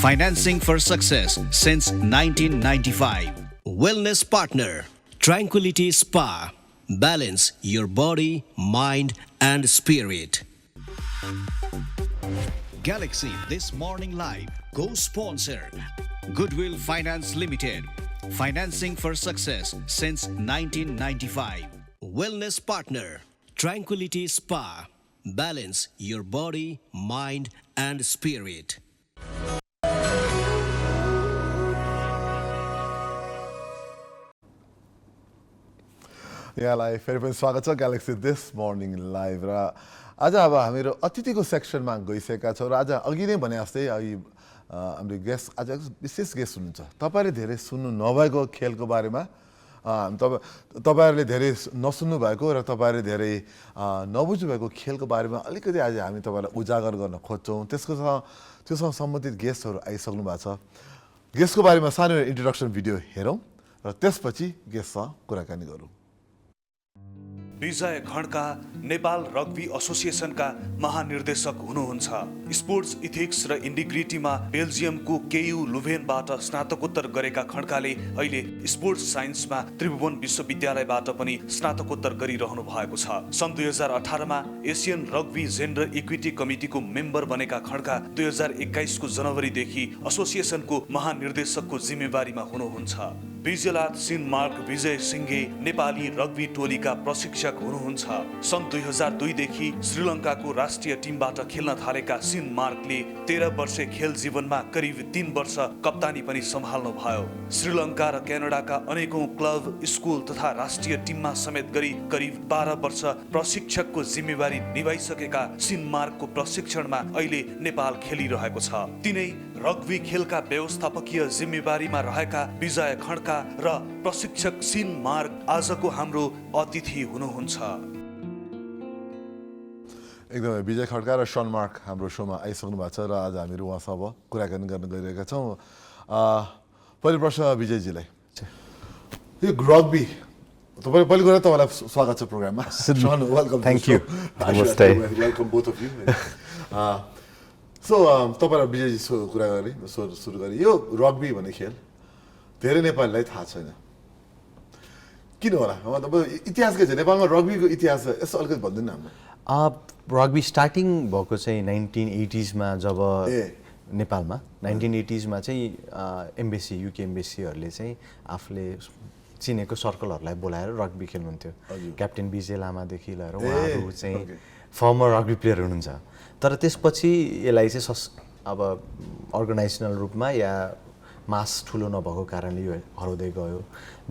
financing for success since 1995. Wellness partner Tranquility Spa, balance your body, mind and spirit. Galaxy This Morning Live co-sponsored Goodwill Finance Limited, financing for success since 1995. Wellness partner Tranquility Spa, balance your body, mind and spirit. यहाँलाई फेरि पनि स्वागत छ galaxy this morning live र आज अब हामीहरू अतिथिको सेक्सनमा गइसकेका छौँ र आज अघि नै भने जस्तै हाम्रो गेस्ट आज विशेष गेस्ट हुनुहुन्छ तपाईँले धेरै सुन्नु नभएको खेलको बारेमा तपाईँहरूले धेरै नसुन्नु भएको र तपाईँहरूले धेरै नबुझ्नु भएको खेलको बारेमा अलिकति आज हामी तपाईँलाई उजागर गर्न खोज्छौँ त्योसँग सम्बन्धित गेस्टहरू आइसक्नु भएको छ गेस्टको बारेमा सानो इन्ट्रोडक्सन भिडियो हेरौँ र त्यसपछि गेस्टसँग कुराकानी गरौँ विजय खड्का नेपाल रग्बी एसोसिएसनका महानिर्देशक हुनुहुन्छ। स्पोर्ट्स इथिक्स र इन्टिग्रिटीमा बेल्जियमको केयु लुभेनबाट स्नातकोत्तर गरेका खड्काले अहिले स्पोर्ट्स साइन्समा त्रिभुवन विश्वविद्यालयबाट पनि स्नातकोत्तर गरिरहनु भएको छ। सन् 2018 मा एसियन रग्बी जेन्डर इक्विटी कमिटीको मेम्बर बनेका खड्का 2021 को जनवरीदेखि एसोसिएसनको महानिर्देशकको जिम्मेवारीमा हुनुहुन्छ। विजयलाथ सिनमार्क विजय सिंघे नेपाली रग्बी टोलीका प्रशिक्षक हुनुहुन्छ। सन् 2002 देखि श्रीलङ्काको राष्ट्रिय टिमबाट खेल्न थालेका सिनमार्कले 13 वर्षे खेल जीवनमा करिब 3 वर्ष कप्तानी पनि सम्हाल्नु भयो। श्रीलङ्का र क्यानाडाका अनेकौं क्लब, स्कुल तथा राष्ट्रिय टिममा समेत गरी करिब 12 वर्ष प्रशिक्षकको जिम्मेवारी निभाइसकेका सिनमार्कको प्रशिक्षणमा अहिले नेपाल खेलिरहेको छ। तिनै रग्बी खेलका व्यवस्थापकीय जिम्मेवारीमा रहेका विजय खड्का र प्रशिक्षक सिनमार्क आजको हाम्रो अतिथि हुनुहुन्छ। एकदमै विजय खड्का र सनमार्क हाम्रो शोमा आइसक्नु भएको छ र आज हामीहरू उहाँसँग कुराकानी गर्न गइरहेका छौँ। पहिलो प्रश्न विजयजीलाई, यो रग्बी तपाईँ पहिलो कुरा तपाईँलाई स्वागत छ प्रोग्राममा। वेलकम। Thank you. नमस्ते। Welcome both of you. So तपाईँलाई विजयजी कुरा गरेँ सुरु गरेँ, यो रग्बी भन्ने खेल धेरै नेपालीलाई थाहा छैन, किन होला? मतलब इतिहास के छ नेपालमा रग्बीको इतिहास यसो अलिकति भनिदिनु न हाम्रो। रग्बी स्टार्टिङ भएको चाहिँ 1980s मा जब नेपालमा 1980s मा चाहिँ एम्बेसी युके एम्बेसीहरूले चाहिँ आफूले चिनेको सर्कलहरूलाई बोलाएर रग्बी खेल्नुहुन्थ्यो। क्याप्टेन विजय लामादेखि लिएर उहाँहरू चाहिँ फर्मर रग्बी प्लेयर हुनुहुन्छ। तर त्यसपछि यसलाई चाहिँ अब अर्गनाइजेसनल रूपमा या मास ठुलो नभएको कारणले यो हराउँदै गयो।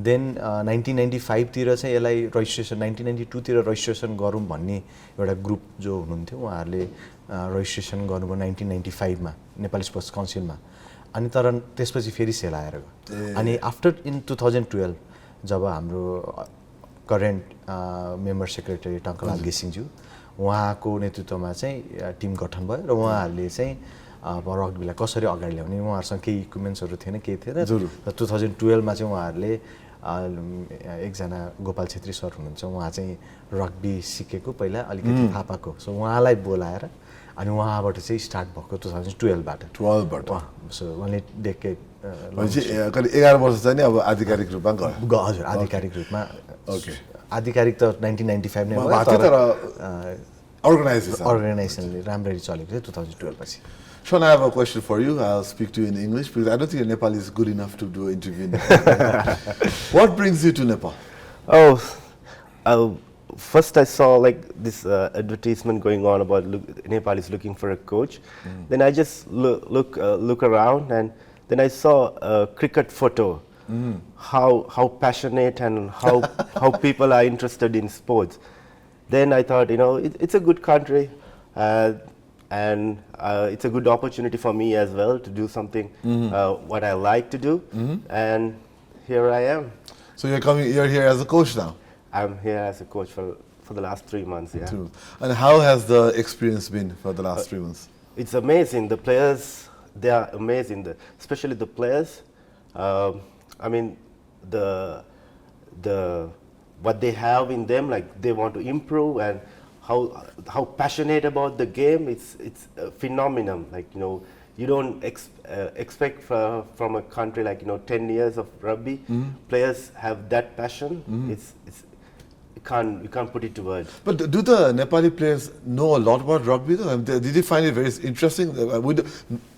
देन 1995 तिर चाहिँ यसलाई रजिस्ट्रेसन 1992 तिर रजिस्ट्रेसन गरौँ भन्ने एउटा ग्रुप जो हुनुहुन्थ्यो उहाँहरूले रजिस्ट्रेसन गर्नुभयो 1995 मा नेपाली स्पोर्ट्स काउन्सिलमा। अनि तर त्यसपछि फेरि सेलाएर गयो। अनि आफ्टर इन 2012 जब हाम्रो करेन्ट मेम्बर सेक्रेटरी टङ्कलाल घिसिङज्यू उहाँको नेतृत्वमा चाहिँ टिम गठन भयो र उहाँहरूले चाहिँ अब रग्बीलाई कसरी अगाडि ल्याउने, उहाँहरूसँग केही इक्विपमेन्ट्सहरू थिएन, केही थिएन। र 2012 मा चाहिँ उहाँहरूले एकजना गोपाल छेत्री सर हुनुहुन्छ, उहाँ चाहिँ रग्बी सिकेको पहिला अलिकति थाहा पाएको, सो उहाँलाई बोलाएर अनि उहाँबाट चाहिँ स्टार्ट भएको 2012बाट। सो उहाँले डेकेड 11 वर्ष चाहिँ अब आधिकारिक रूपमा गयो। हजुर, आधिकारिक रूपमा। आधिकारिक त 1995 नै भयो, तर अर्गनाइजेसनले राम्ररी चलेको थियो 2012 पछि। Sean, I have a question for you. I'll speak to you in English because I don't think your Nepali is good enough to do an interview. What brings you to Nepal? First I saw like this advertisement going on about Nepal is looking for a coach. Then I just look around, and then I saw a cricket photo. How passionate and how people are interested in sports. Then I thought, it's a good country. And it's a good opportunity for me as well to do something what I like to do, and here I am. So you're here as a coach now? I'm here as a coach for the last 3 months, yeah. And how has the experience been for the last 3 months? It's amazing. The players, they are amazing. Especially the players. I mean, what they have in them, like they want to improve, and how passionate about the game. It's a phenomenon. Like you don't expect from a country like 10 years of rugby. Players have that passion. You can't put it to words. But do the Nepali players know a lot about rugby though? I mean, did you find it very interesting?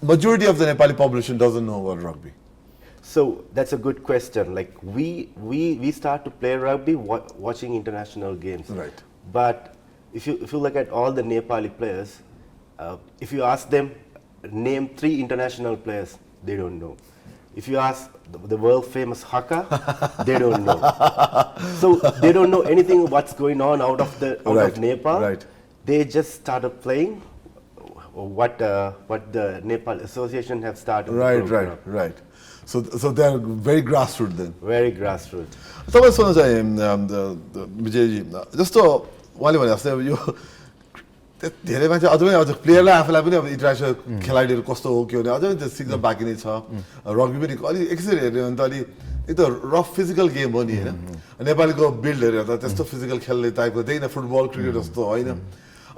Majority of the Nepali population doesn't know about rugby. So that's a good question. Like we start to play rugby watching international games. Right. But if you look at all the Nepali players, if you ask them name 3 international players, they don't know. If you ask the world famous Haka, they don't know. So they don't know anything what's going on out of Nepal. Right. They just started playing what the Nepal Association have started. Right. So they're very grassroots then. Very grassroots. तपाईँ सोध्न चाहे विजयजी, जस्तो उहाँले भने जस्तै यो धेरै मान्छे अझै प्लेयरलाई आफूलाई पनि अब इन्टरनेसनल खेलाडीहरू कस्तो हो के हो भने अझै त्यो सिक्न बाँकी नै छ। रग्बी पनि अलि एकचोटि हेर्ने भने त अलि एकदम रफ फिजिकल गेम हो नि होइन नेपालीको बिल्डहरू हेर्दा त्यस्तो फिजिकल खेल्ने टाइपको देखिन फुटबल क्रिकेट जस्तो होइन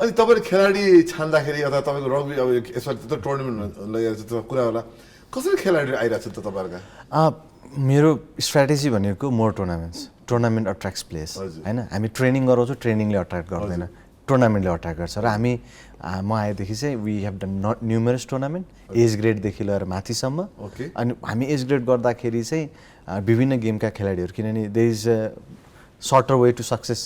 अनि तपाईँले खेलाडी छान्दाखेरि अथवा तपाईँको रग्बी अब यसमा त्यो टुर्नामेन्ट लगाएर त्यो कुरा होला कसरी खेलाडी आइरहेको छ त तपाईँहरूका मेरो स्ट्राटेजी भनेको मोर टुर्नामेन्ट अट्र्याक्ट्स प्लेयर्स होइन हामी ट्रेनिङ गराउँछौँ ट्रेनिङले अट्र्याक्ट गर्दैन टुर्नामेन्टले अट्र्याक्ट गर्छ र हामी म आएदेखि चाहिँ we have done numerous tournament as ग्रेडदेखि लिएर माथिसम्म अनि हामी एज ग्रेड गर्दाखेरि चाहिँ विभिन्न गेमका खेलाडीहरू किनभने they is a shorter way to success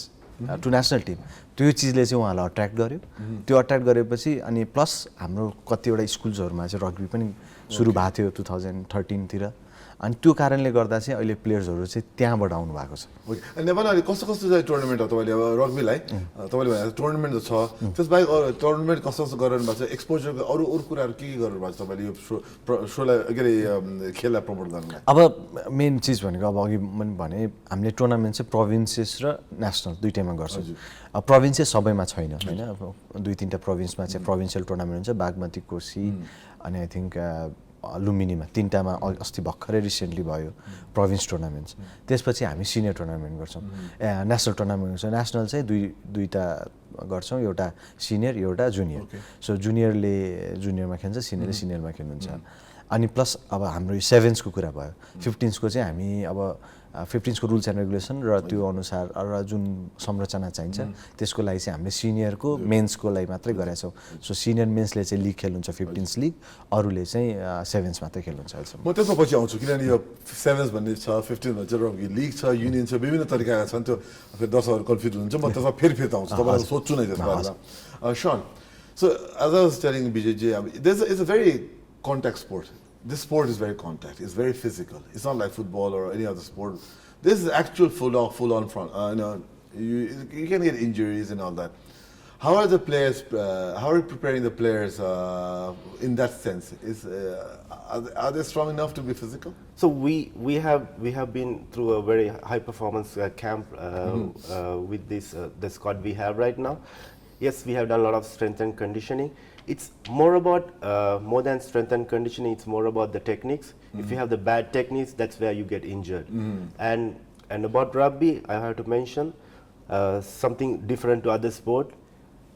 to national team त्यो चिजले चाहिँ उहाँलाई अट्र्याक्ट गर्यो त्यो अट्र्याक्ट गरेपछि अनि प्लस हाम्रो कतिवटा स्कुल्सहरूमा चाहिँ रग्बी पनि सुरु भएको थियो 2013 अनि त्यो कारणले गर्दा चाहिँ अहिले प्लेयर्सहरू चाहिँ त्यहाँबाट आउनु भएको छ नेपालमा अहिले कस्तो कस्तो चाहिँ टुर्नामेन्ट हो तपाईँले अब रग्बीलाई तपाईँले भने टुर्नामेन्ट छ त्यसबाहेक टुर्नामेन्ट कस्तो कस्तो गरिरहनु भएको छ एक्सपोजरको अरू कुराहरू के गर्नु भएको छ तपाईँले यो सोलाई के अरे खेललाई प्रमोट गर्नुलाई अब मेन चिज भनेको अब अघि पनि भने हामीले टुर्नामेन्ट चाहिँ प्रोभिन्सेस र नेसनल दुइटैमा गर्छौँ अब प्रोभिन्सेस सबैमा छैन होइन अब 2-3टा प्रोभिन्समा चाहिँ प्रोभिन्सियल टुर्नामेन्ट हुन्छ बागमती कोशी अनि आई थिङ्क लुम्बिनीमा 3टामा अस्ति भर्खरै रिसेन्टली भयो प्रोभिन्स टुर्नामेन्ट्स त्यसपछि हामी सिनियर टुर्नामेन्ट गर्छौँ नेसनल टुर्नामेन्ट गर्छौँ नेसनल चाहिँ दुईटा गर्छौँ एउटा सिनियर एउटा जुनियर सो जुनियरले जुनियरमा खेल्छ सिनियरले सिनियरमा खेल्नुहुन्छ अनि प्लस अब हाम्रो यो 7को कुरा भयो 15को चाहिँ हामी अब 15को रुल्स एन्ड रेगुलेसन र त्यो अनुसार र जुन संरचना चाहिन्छ त्यसको लागि चाहिँ हामीले सिनियरको मेन्सको लागि मात्रै गरेका छौँ सो सिनियर मेन्सले चाहिँ लिग खेल्नुहुन्छ 15s लिग अरूले चाहिँ 7s मात्रै खेल्नुहुन्छ अहिलेसम्म म त्यसमा पछि आउँछु किनभने यो 7s भन्ने छ 15 भन्छ रग्बी लिग छ युनियन छ विभिन्न तरिकाका छन् त्यो फेरि दर्शकहरू कन्फ्युज हुन्छ म त्यसमा फेरि आउँछु तपाईँलाई सोध्छु नै त्यसमा सन so as I was telling Vijayji it's a very contact sport. This sport is very contact. It's very physical. It's not like football or any other sport. This is actual full on front. You can get injuries and all that. How are the players? How are you preparing the players in that sense? Are they strong enough to be physical? So we have been through a very high performance camp with the squad we have right now. Yes, we have done a lot of strength and conditioning. It's more about more than strength and conditioning. It's more about the techniques. If you have the bad techniques, that's where you get injured. And about rugby, I have to mention something different to other sport.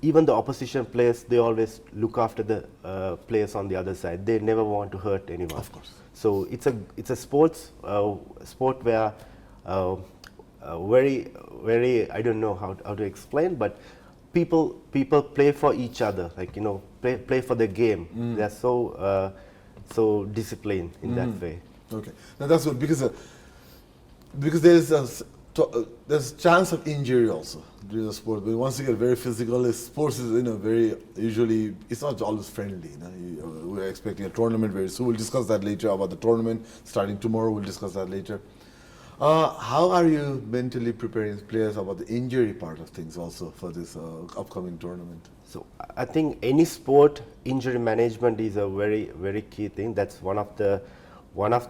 Even the opposition players, they always look after the players on the other side. They never want to hurt anyone. Of course. So it's a sport where very I don't know how to explain, but people play for each other, like play for the game. They're so disciplined in that way. Okay, now that's good because there's chance of injury also during the sport. But once you get very physical, sports is very usually it's not always friendly. We're expecting a tournament very soon. We'll discuss that later about the tournament starting tomorrow. We'll discuss that later. How are you mentally preparing players about the injury part of things also for this upcoming tournament? So I think any sport injury management is a very key thing. That's one of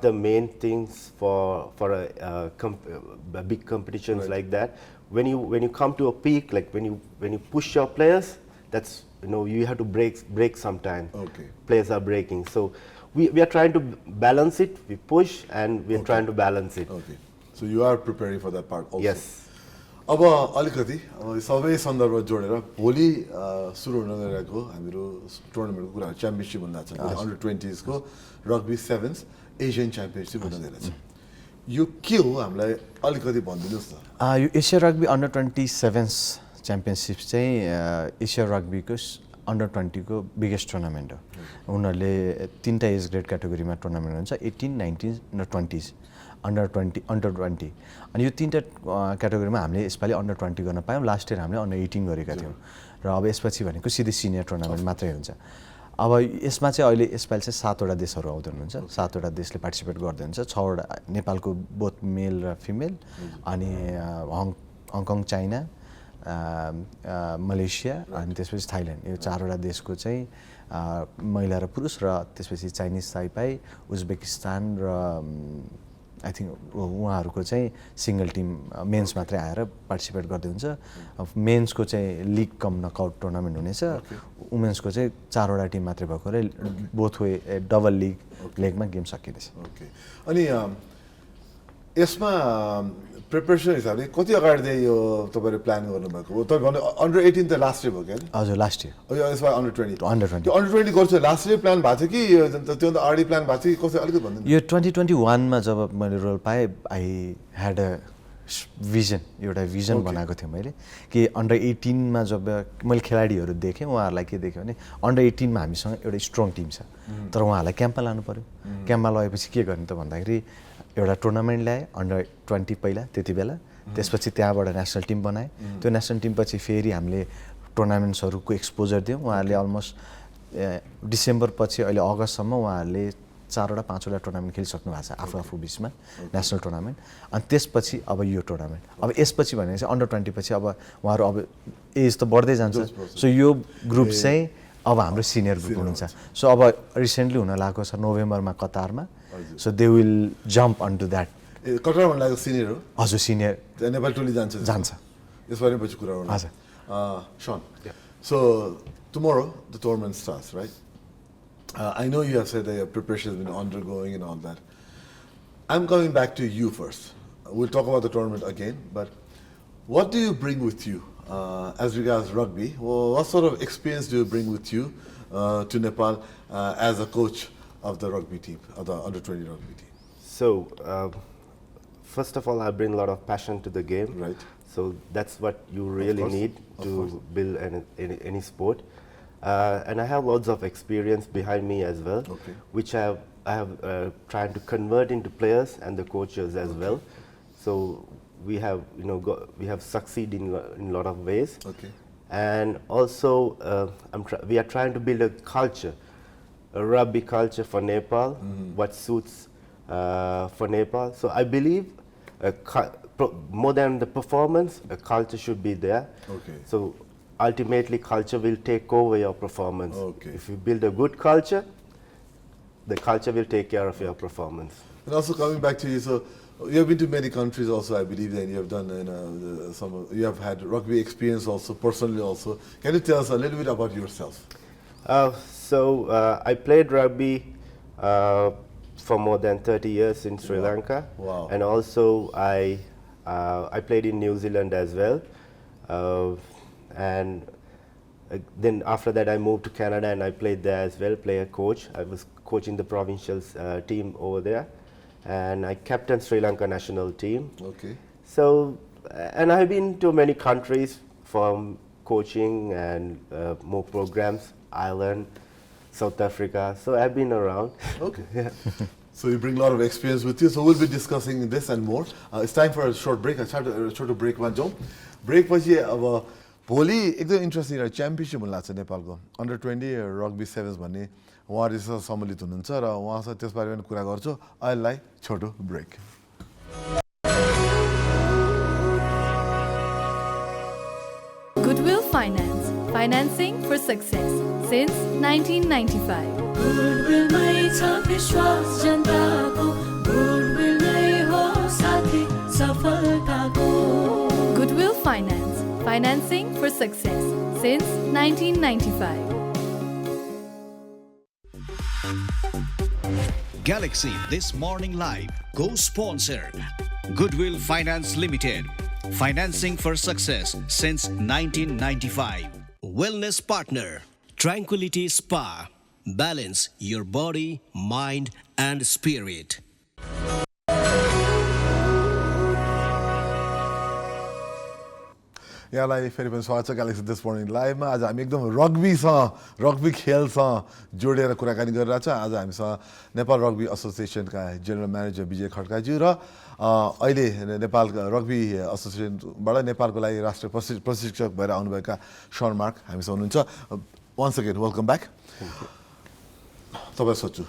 the main things for a big competitions like that. When you come to a peak, like when you push your players, that's you have to break sometime. Okay. Players are breaking. So we are trying to balance it. We push and we are trying to balance it. Okay. So you are preparing for that part also. Yes. अब अलिकति सबै सन्दर्भ जोडेर भोलि सुरु हुन गइरहेको हाम्रो टुर्नामेन्टको कुरा च्याम्पियनशिप हुन जान्छ अन्डर 20s को रग्बी 7s एसियन च्याम्पियनशिप हुन गइरहेछ यो के हो हामीलाई अलिकति भनिदिनुस् न यो Asia rugby under 27s championship चाहिँ एसिया रग्बीको अन्डर 20 को बिगेस्ट टुर्नामेन्ट हो उनीहरूले 3टा एज ग्रेड क्याटेगोरीमा टुर्नामेन्ट हुन्छ 18, 19 र 20s अन्डर 20 अनि यो 3टा क्याटेगोरीमा हामीले यसपालि अन्डर 20 गर्न पायौँ लास्ट इयर हामीले अन्डर 18 गरेका थियौँ र अब यसपछि भनेको सिधै सिनियर टुर्नामेन्ट मात्रै हुन्छ अब यसमा चाहिँ अहिले यसपालि चाहिँ 7वटा देशहरू आउँदै हुनुहुन्छ 7वटा देशले पार्टिसिपेट गर्दै हुन्छ 6वटा नेपालको बोथ मेल र फिमेल अनि हङकङ चाइना मलेसिया अनि त्यसपछि थाइल्यान्ड यो 4वटा देशको चाहिँ महिला र पुरुष र त्यसपछि चाइनिज ताइपाई उज्बेकिस्तान र आई थिङ्क उहाँहरूको चाहिँ सिङ्गल टिम मेन्स मात्रै आएर पार्टिसिपेट गर्दै हुन्छ मेन्सको चाहिँ लिग कम नकआउट टुर्नामेन्ट हुनेछ वुमेन्सको चाहिँ 4वटा टिम मात्रै भएकोले बोथ वे डबल लिगमा गेम सकिँदैछ ओके अनि यसमा प्रिपरेसन हिसाबले कति अगाडिदेखि यो तपाईँले प्लान गर्नुभएको हो? तपाईँ भन्नु अन्डर 18 त लास्ट इयर भयो क्या? हजुर लास्ट इयर यसमा अन्डर 20 अन्डर 20 त्यो अन्डर 20 गर्छु लास्ट इयर प्लान भएको थियो कि त्योभन्दा अगाडि प्लान भएको थियो कि कसै अलिकति भन्नु? यो 2021 मा जब मैले रोल पाएँ आई ह्याड अ भिजन एउटा भिजन बनाएको थिएँ मैले कि अन्डर 18 मा जब मैले खेलाडीहरू देखेँ उहाँहरूलाई के देखेँ भने अन्डर 18 मा हामीसँग एउटा स्ट्रङ टिम छ तर उहाँहरूलाई क्याम्पमा लानु पर्यो क्याम्पमा लगेपछि के गर्ने त भन्दाखेरि एउटा टुर्नामेन्ट ल्याएँ अन्डर 20 पहिला त्यति बेला त्यसपछि त्यहाँबाट नेसनल टिम बनाएँ त्यो नेसनल टिम पछि फेरि हामीले टुर्नामेन्ट्सहरूको एक्सपोजर दियौँ उहाँहरूले अलमोस्ट डिसेम्बर पछि अहिले अगस्तसम्म उहाँहरूले 4वटा 5वटा टुर्नामेन्ट खेलिसक्नु भएको छ आफू बिचमा नेसनल टुर्नामेन्ट अनि त्यसपछि अब यो टुर्नामेन्ट अब यसपछि भनेपछि अन्डर 20 पछि अब उहाँहरू अब एज त बढ्दै जान्छ सो यो ग्रुप चाहिँ अब हाम्रो सिनियर ग्रुप हुनुहुन्छ सो अब रिसेन्टली हुन लागेको छ नोभेम्बरमा कतारमा so they will jump on to that Qatar भन्नु लागेको सिनियर हो? हजुर सिनियर नेपाल टोली जान्छ यसबारे पछि कुरा गर्नु। हजुर Sean, so tomorrow the tournament starts, right? I know you have said that your preparation has been undergoing and all that. I'm coming back to you first. We'll talk about the tournament again, but what do you bring with you as regards rugby? Well, what sort of experience do you bring with you to Nepal as a coach of the rugby team, of the under-20 rugby team? So, first of all, I bring a lot of passion to the game. Right. So that's what you really need to build any sport. And I have lots of experience behind me as well, which I have tried to convert into players and the coaches as well. So we have, we have succeeded in a lot of ways. And also, we are trying to build a culture, a rugby culture for Nepal, what suits for Nepal. So I believe more than the performance, a culture should be there. So ultimately, culture will take over your performance. If you build a good culture, the culture will take care of your performance. And also coming back to you, so you have been to many countries also, I believe, and you have done you have had rugby experience also, personally also. Can you tell us a little bit about yourself? So I played rugby for more than 30 years in Sri Lanka. And also I played in New Zealand as well. And then after that I moved to Canada and I played there as well, player coach. I was coaching the provincial team over there. And I captained Sri Lanka national team. So, and I've been to many countries for coaching and more programs, Ireland, South Africa. So I've been around. So you bring a lot of experience with you. So we'll be discussing this and more. It's time for a short break. I started a short break. Break पछि अब भोलि एकदम interesting championship हुन लाग्छ नेपालको under 20 rugby sevens भन्ने उहाँहरू सम्मिलित हुनुहुन्छ र उहाँसँग त्यसबारे पनि कुरा गर्छु अहिलेलाई छोटो brake. Goodwill Finance, financing for success since 1995. Goodwill mai cha vishwas janta ko, Goodwill nai ho sathi safalta ko. Goodwill Finance, financing for success since 1995. Galaxy This Morning Live co-sponsor Goodwill Finance Limited, financing for success since 1995. Wellness partner Tranquility Spa, balance your body, mind and spirit. यहाँलाई फेरि पनि स्वागत छ galaxy this morning लाइभमा। आज हामी एकदम rugby खेलसँग जोडेर कुराकानी गरिरहेको छ। आज हामीसँग नेपाल रग्बी एसोसिएसनका जेनरल म्यानेजर विजय खड्काजी र अहिले नेपाल रग्बी एसोसिएसनबाट नेपालको लागि राष्ट्रिय प्रशिक्षक भएर आउनुभएका सन मार्क हामीसँग हुनुहुन्छ। Once again welcome back. तपाईँ सोध्छु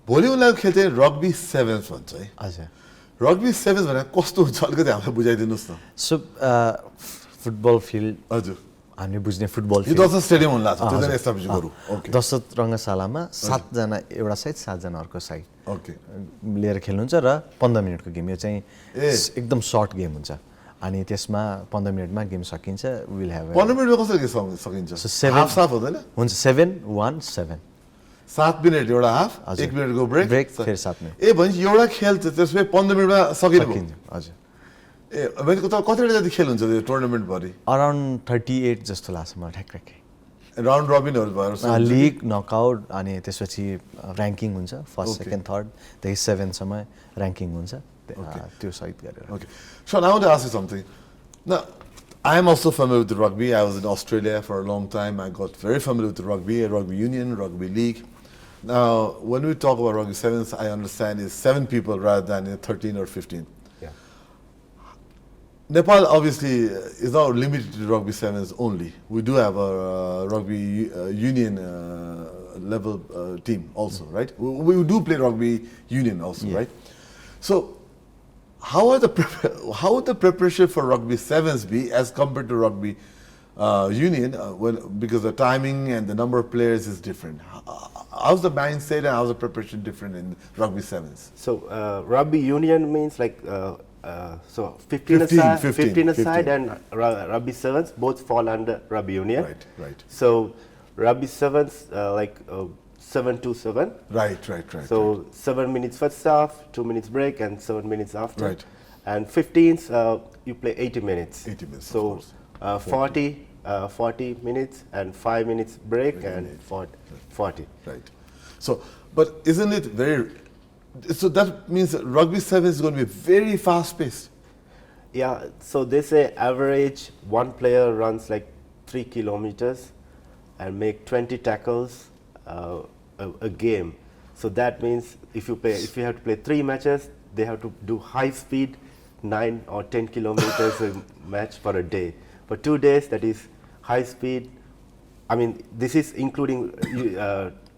भोलि उनलाई खेल चाहिँ रग्बी सेभेन्स भन्छ है। हजुर, रग्बी सेभेन्स भनेर कस्तो हुन्छ अलिकति हामीलाई बुझाइदिनुहोस् न। सो फुटबल फिल्ड, हजुर हामीले बुझ्ने फुटबल यो दशरथ स्टेडियम हुन लाग्छ, त्यो चाहिँ एस्टाब्लिस गरौँ। दशरथ रङ्गशालामा 7 जना एउटा साइड 7 जना अर्को साइड लिएर खेल्नुहुन्छ र 15 मिनटको गेम। यो चाहिँ एकदम सर्ट गेम हुन्छ अनि त्यसमा 15 मिनटमा गेम सकिन्छ। विल ह्याभ 15 मिनटमा कसरी सकिन्छ? हाफ साफ हुँदैन? हुन्छ 7-1-7 7 मिनट एउटा हाफ हजुर। 1 मिनटको ब्रेक ब्रेक, फेरि 7 मिनट। भनेपछि एउटा खेल त्यसमै 15 मिनटमा सकिने भयो। सकिन्छ, हजुर। भनेको त कतिवटा जति खेल हुन्छ त्यो टुर्नामेन्ट भरि अराउन्ड 38 जस्तो लाग्छ मलाई ठ्याक्कै। राउन्ड रबिनहरू भएर लिग नकआउट अनि त्यसपछि ऱ्याङ्किङ हुन्छ फर्स्ट सेकेन्ड थर्डदेखि 7सम्म ऱ्याङ्किङ हुन्छ त्यो सहित गरेर। Okay. Sean, I want to ask you something. Now, I am also familiar with the rugby. I was in Australia for a long time. I got very familiar with the rugby union, rugby league. Now, when we talk about rugby sevens, I understand is 7 people rather than 13 or 15. Yeah. Nepal obviously is not limited to rugby sevens only. We do have a rugby union level team also, right? We do play rugby union also, right? So, how would the preparation for rugby sevens be as compared to rugby union? Because the timing and the number of players is different. How's the mindset and how's the preparation different in rugby sevens? So rugby union means like so 15 aside and rugby sevens both fall under rugby union. Right. So rugby sevens like 7-2-7. Right. So 7 minutes first half, 2 minutes break, and 7 minutes after. Right. And 15s you play 80 minutes. 80 minutes. So 40 minutes and 5 minutes break and 40. Right. So, but isn't it very? So that means that rugby seven is going to be very fast paced. Yeah. So they say average one player runs like 3 kilometers and make 20 tackles a game. So that means if you have to play 3 matches, they have to do high speed 9 or 10 kilometers a match for a day. For 2 days, that is high speed. I mean, this is including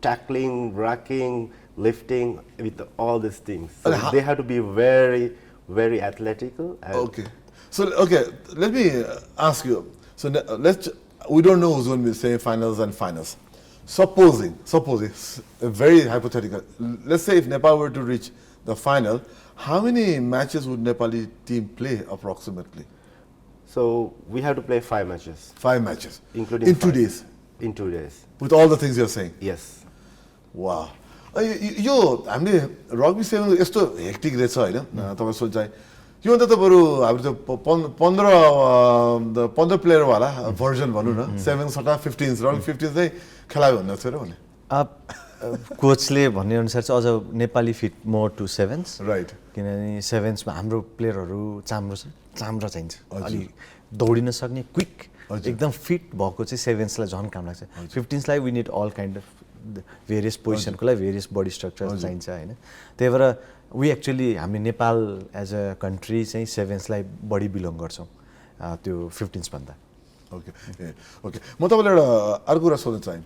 tackling, racking, lifting, with all these things. So they have to be very, very athletical. Okay. So let me ask you. So we don't know who's going to be semi-finals and finals. Supposing, very hypothetical. Let's say if Nepal were to reach the final, how many matches would Nepali team play approximately? So we have to play 5 matches. 5 matches, including in 2 days. In 2 days. With all the things you're saying. Yes. Wow. यो हामीले rugby seven यस्तो hectic रहेछ होइन तपाईँ सोचाइ योभन्दा त बरु हाम्रो त 15 प्लेयरवाला भर्जन भनौँ न 7 सट्टा 15 रग्बी 15 चाहिँ खेलायो भन्नु थियो र भने कोचले भन्ने अनुसार चाहिँ अझ Nepali fit more to sevens right किनभने सेभेन्समा हाम्रो प्लेयरहरू चाम्रो चाहिन्छ अलि दौडिन सक्ने क्विक एकदम फिट भएको चाहिँ सेभेन्सलाई झन् काम लाग्छ 15सलाई we need all kind of various पोजिसनको लागि भेरियस बडी स्ट्रक्चर चाहिन्छ होइन त्यही भएर वी एक्चुअली हामी नेपाल एज अ कन्ट्री चाहिँ सेभेन्सलाई बढी बिलोङ गर्छौँ त्यो 15s भन्दा ओके म तपाईँलाई एउटा अर्को कुरा सोध्न चाहेँ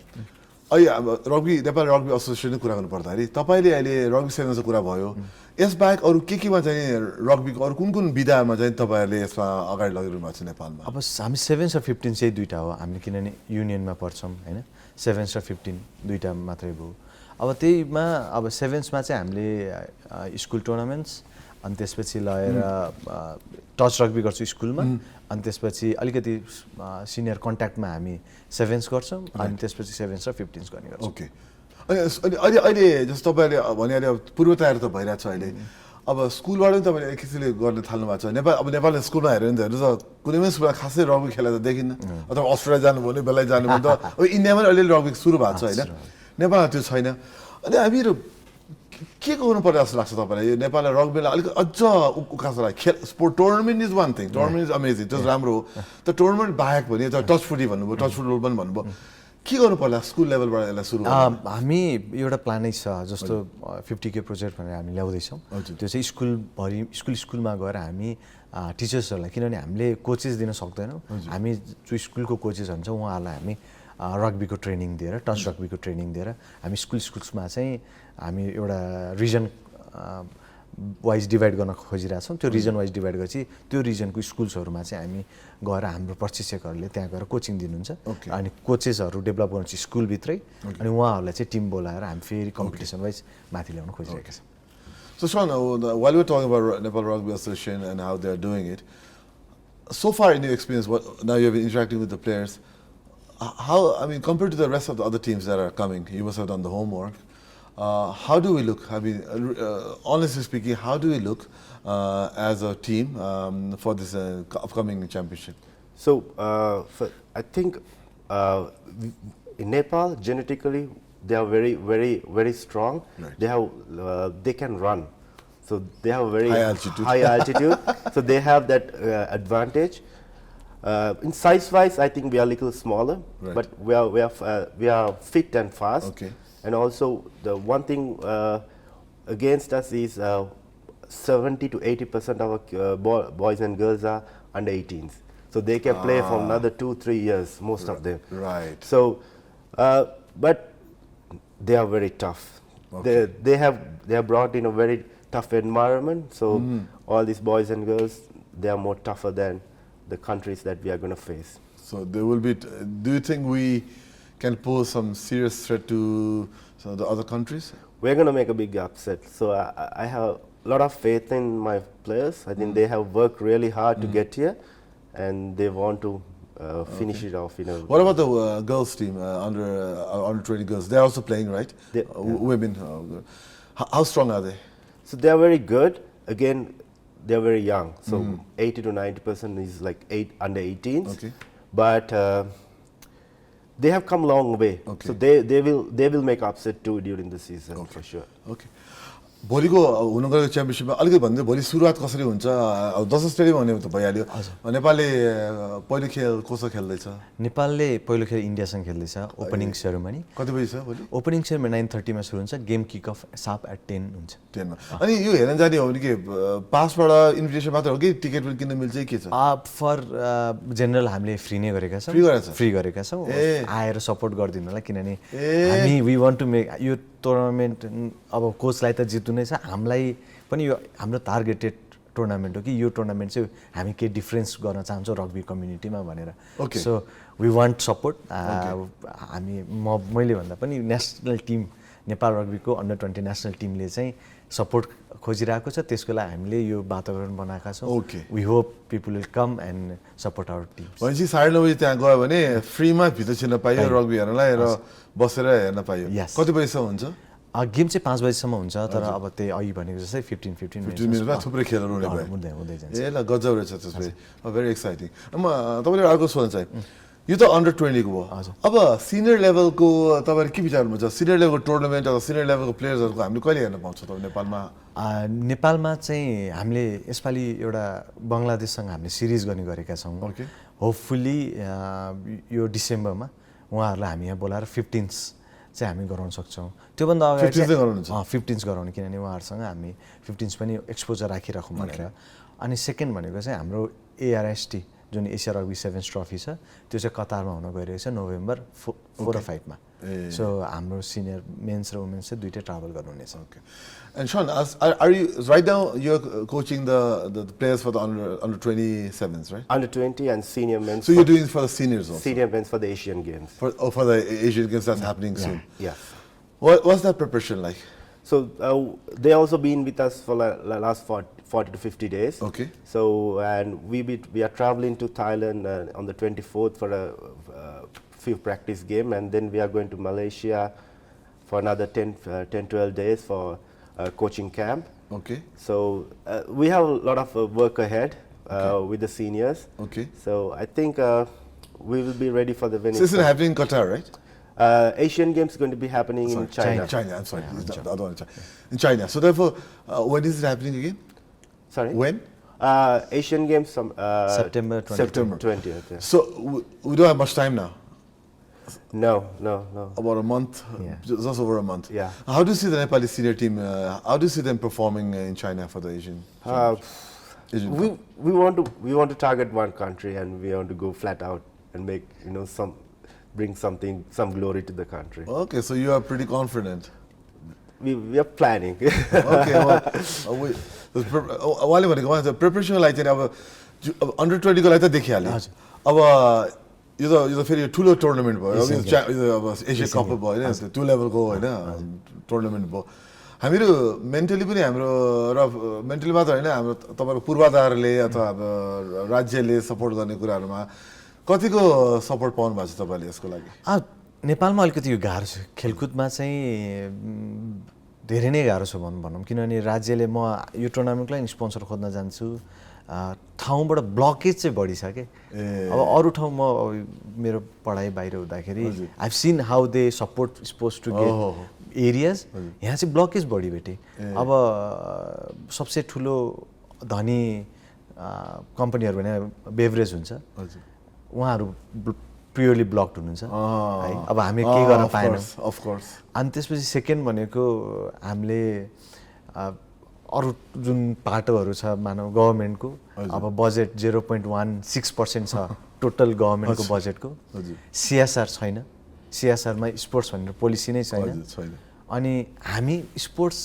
अहिले अब नेपाल रग्बी एसोसिएसनको कुरा गर्नु पर्दाखेरि तपाईँले अहिले रग्बी सेभेन्सको कुरा भयो यसबाहेक अरू केमा चाहिँ रग्बीको अरू कुन विधामा चाहिँ तपाईँहरूले यसमा अगाडि लगिरहनु भएको छ नेपालमा अब हामी 7 र 15 चाहिँ दुईवटा हो हामीले किनभने युनियनमा पढ्छौँ होइन 7 र 15 दुईवटा मात्रै भयो अब त्यहीमा अब 7समा चाहिँ हामीले स्कुल टुर्नामेन्ट्स अनि त्यसपछि लगेर टच रग्बी गर्छौँ स्कुलमा अनि त्यसपछि अलिकति सिनियर कन्ट्याक्टमा हामी 7s गर्छौँ अनि त्यसपछि 7s र 15s गर्ने गर्छौँ ओके अनि अहिले जस्तो तपाईँले भने अहिले पूर्व तयारी त भइरहेको छ अहिले अब स्कुलबाट पनि तपाईँले एक किसिमले गर्न थाल्नु भएको छ नेपाल स्कुलमा हेऱ्यो भने त हेर्नु त कुनै पनि स्कुलमा खासै रग्बी खेला त देखिन्न अथवा अस्ट्रेलिया जानुभयो भने बेलै जानुभयो भने त अब इन्डियामा अलिअलि रग्बी सुरु भएको छ होइन नेपालमा त्यो छैन अनि हामीहरू के गर्नु पर्यो जस्तो लाग्छ तपाईँलाई यो नेपाललाई रग्बीलाई अलिक अझ उकास खेल sport tournament is one thing tournament is amazing त्यो राम्रो हो त टुर्नामेन्ट बाहेक भने टच फुटी भन्नुभयो टच फुटबल पनि भन्नुभयो के गर्नु पर्ला स्कुल लेभलबाट यसलाई सुरु हामी एउटा प्लानै छ जस्तो 50K प्रोजेक्ट भनेर हामी ल्याउँदैछौँ त्यो चाहिँ स्कुलमा गएर हामी टिचर्सहरूलाई किनभने हामीले कोचेस दिन सक्दैनौँ हामी जो स्कुलको कोचेस हुन्छ उहाँहरूलाई हामी रग्बीको ट्रेनिङ दिएर टच रग्बीको ट्रेनिङ दिएर हामी स्कुल्समा चाहिँ हामी एउटा रिजन वाइज डिभाइड गर्न खोजिरहेछौँ त्यो रिजन वाइज डिभाइड गरेपछि त्यो रिजनको स्कुल्सहरूमा चाहिँ हामी गएर हाम्रो प्रशिक्षकहरूले त्यहाँ गएर कोचिङ दिनुहुन्छ अनि कोचेसहरू डेभलप गर्नु चाहिँ स्कुलभित्रै अनि उहाँहरूलाई चाहिँ टिम बोलाएर हामी फेरि कम्पिटिसन वाइज माथि ल्याउन खोजिरहेका छौँ So Sean, while we're talking about Nepal Rugby Association and how they're doing it, so far in your experience, now you've been interacting with the players, how, I mean, compared to the rest of the other teams that are coming, you must have done the homework. How do we look? I mean, honestly speaking, how do we look as a team for this upcoming championship? So I think in Nepal, genetically, they are very, very, very strong. Right. They can run. So they have very High altitude. So they have that advantage. In size-wise, I think we are a little smaller, Right. but we are fit and fast. Okay. And also the one thing against us is 70 to 80% of our boys and girls are under 18s. So they can play for another 2-3 years, most of them. Right. So, but they are very tough. Okay. They have brought in a very tough environment. So all these boys and girls, they are more tougher than the countries that we are going to face. So there will be. Do you think we can pose some serious threat to some of the other countries? We're going to make a big upset. So I have a lot of faith in my players. I think they have worked really hard to get here, and they want to finish it off. What about the girls team, under 20 girls? They're also playing, right? Women. How strong are they? So they are very good. Again, they are very young. So 80 to 90% is like under 18s. Okay. But they have come a long way. Okay. So they will make upset too during the season for sure. Okay. भोलिको हुन गएको च्याम्पियनसिपमा अलिकति भन्दै भोलि सुरुवात कसरी हुन्छ? अब 10 स्टेडियम भन्ने त भइहाल्यो। नेपालले पहिलो खेल कसो खेल्दैछ? नेपालले पहिलो खेल इन्डियासँग खेल्दैछ ओपनिङ सेरेमनी। कति बजे छ भोलि? ओपनिङ सेरेमनी 9:30 मा सुरु हुन्छ, game kick off sharp at 10 हुन्छ। 10 मा। अनि यो हेर्न जाने हो भने के पासबाट इन्भिटेसन मात्र हो कि टिकट पनि किन्न मिल्छ के छ? फर जनरल हामीले फ्री नै गरेका छौँ। फ्री गरेका छौँ। आएर सपोर्ट गरिदिनुलाई, किनभने हामी वी वान्ट टु मेक यो टुर्नामेन्ट अब कोचलाई त जित्नु नै छ, हामीलाई पनि यो हाम्रो टार्गेटेड टुर्नामेन्ट हो कि यो टुर्नामेन्ट चाहिँ हामी केही डिफरेन्स गर्न चाहन्छौँ रग्बी कम्युनिटीमा भनेर। So we want support. मैले भन्दा पनि नेसनल टिम नेपाल रग्बीको अन्डर 20 नेसनल टिमले चाहिँ सपोर्ट खोजिरहेको छ, त्यसको लागि हामीले यो वातावरण बनाएका छौँ। We hope people will come and support our team. भनेपछि 9:30 त्यहाँ गयो भने फ्रीमा भित्र छिर्न पाइयो रग्बी हेर्नलाई र बसेर हेर्न पाइयो। कति बजेसम्म हुन्छ? गेम चाहिँ 5 बजेसम्म हुन्छ, तर अब त्यही अघि भनेको जस्तै 15 मिनटमा थुप्रै खेलहरू हुँदै जान्छ। ए ल गजब रहेछ त्यसले। Very exciting. तपाईँले अर्को सोध्न चाहे, यो त अन्डर 20 को भयो। अब सिनियर लेभलको तपाईँले के विचार हुन्छ? सिनियर लेभलको टुर्नामेन्ट अथवा सिनियर लेभलको प्लेयर्सहरूको हामीले कहिले हेर्न पाउँछौँ तपाईँ नेपालमा? नेपालमा चाहिँ हामीले यसपालि एउटा बङ्गलादेशसँग हामीले सिरिज गर्ने गरेका छौँ। होपफुल्ली यो डिसेम्बरमा उहाँहरूलाई हामी यहाँ बोलाएर 15 चाहिँ हामी गराउन सक्छौँ। त्योभन्दा अगाडि 15 गराउने, किनभने उहाँहरूसँग हामी 15 पनि एक्सपोजर राखिराखौँ भनेर। अनि सेकेन्ड भनेको चाहिँ हाम्रो ARST जुन एसिया रग्बी सेभेन्स ट्रफी छ, त्यो चाहिँ कतारमा हुन गइरहेको छ नोभेम्बर 4 र 5 मा। सो हाम्रो सिनियर मेन्स र वुमेन्स चाहिँ दुईटै ट्राभल गर्नुहुनेछ। And Sean, are you right now? You're coaching the players for the under 27s, right? Under 20 and senior men's. So you're doing it for the seniors also. Senior men's for the Asian Games. For the Asian Games that's happening soon. Yes. What's that preparation like? So they also been with us for the last 40 to 50 days. Okay. So and we are traveling to Thailand on the 24th for a few practice game, and then we are going to Malaysia for another 10-12 days for coaching camp. Okay. So we have a lot of work ahead with the seniors. Okay. So I think we will be ready for the Venice. So this is happening in Qatar, right? Asian Games is going to be happening in China. China, I'm sorry. The other one in China. So therefore, when is it happening again? Sorry? When? Asian Games from September 20th. Yeah. So we don't have much time now. No. About a month, just over a month. Yeah. How do you see the Nepali senior team? How do you see them performing in China for the Asian? We want to target one country, and we want to go flat out and make bring some glory to the country. Okay, so you are pretty confident. We are planning. Okay, well, the preparation like under 20 को लागि त देखिहाल्यो। अब यो त फेरि ठुलो tournament भयो, Asia cup भयो हैन, 2 लेभलको हैन टुर्नामेन्ट भयो। हामीहरु मेन्टली पनि हाम्रो र मेन्टली मात्र हैन, हाम्रो तपाईको पूर्वाधारले अथवा अब राज्यले सपोर्ट गर्ने कुराहरुमा कतिको सपोर्ट पाउनु भएको छ तपाईँले यसको लागि? नेपालमा अलिकति यो गाह्रो छ खेलकुदमा चाहिँ धेरै नै गाह्रो छ भनौँ किनभने राज्यले म यो टुर्नामेन्टलाई स्पोन्सर खोज्न जान्छु ठाउँबाट ब्लकेज चाहिँ बढी छ कि अब अरू ठाउँ म मेरो पढाइ बाहिर हुँदाखेरि I have seen how they support sports to get areas यहाँ चाहिँ ब्लकेज बढी भेटेँ अब सबसे ठुलो धनी कम्पनीहरू भने बेभरेज हुन्छ उहाँहरू प्योरली ब्लक्ड हुनुहुन्छ है अब हामी के गर्न पाएनौँ अफकोर्स अनि त्यसपछि सेकेन्ड भनेको हामीले अरू जुन पाटोहरू छ मानव गभर्मेन्टको अब बजेट 0.16% छ टोटल गभर्मेन्टको बजेटको सिएसआर छैन सिएसआरमा स्पोर्ट्स भनेर पोलिसी नै छैन अनि हामी स्पोर्ट्स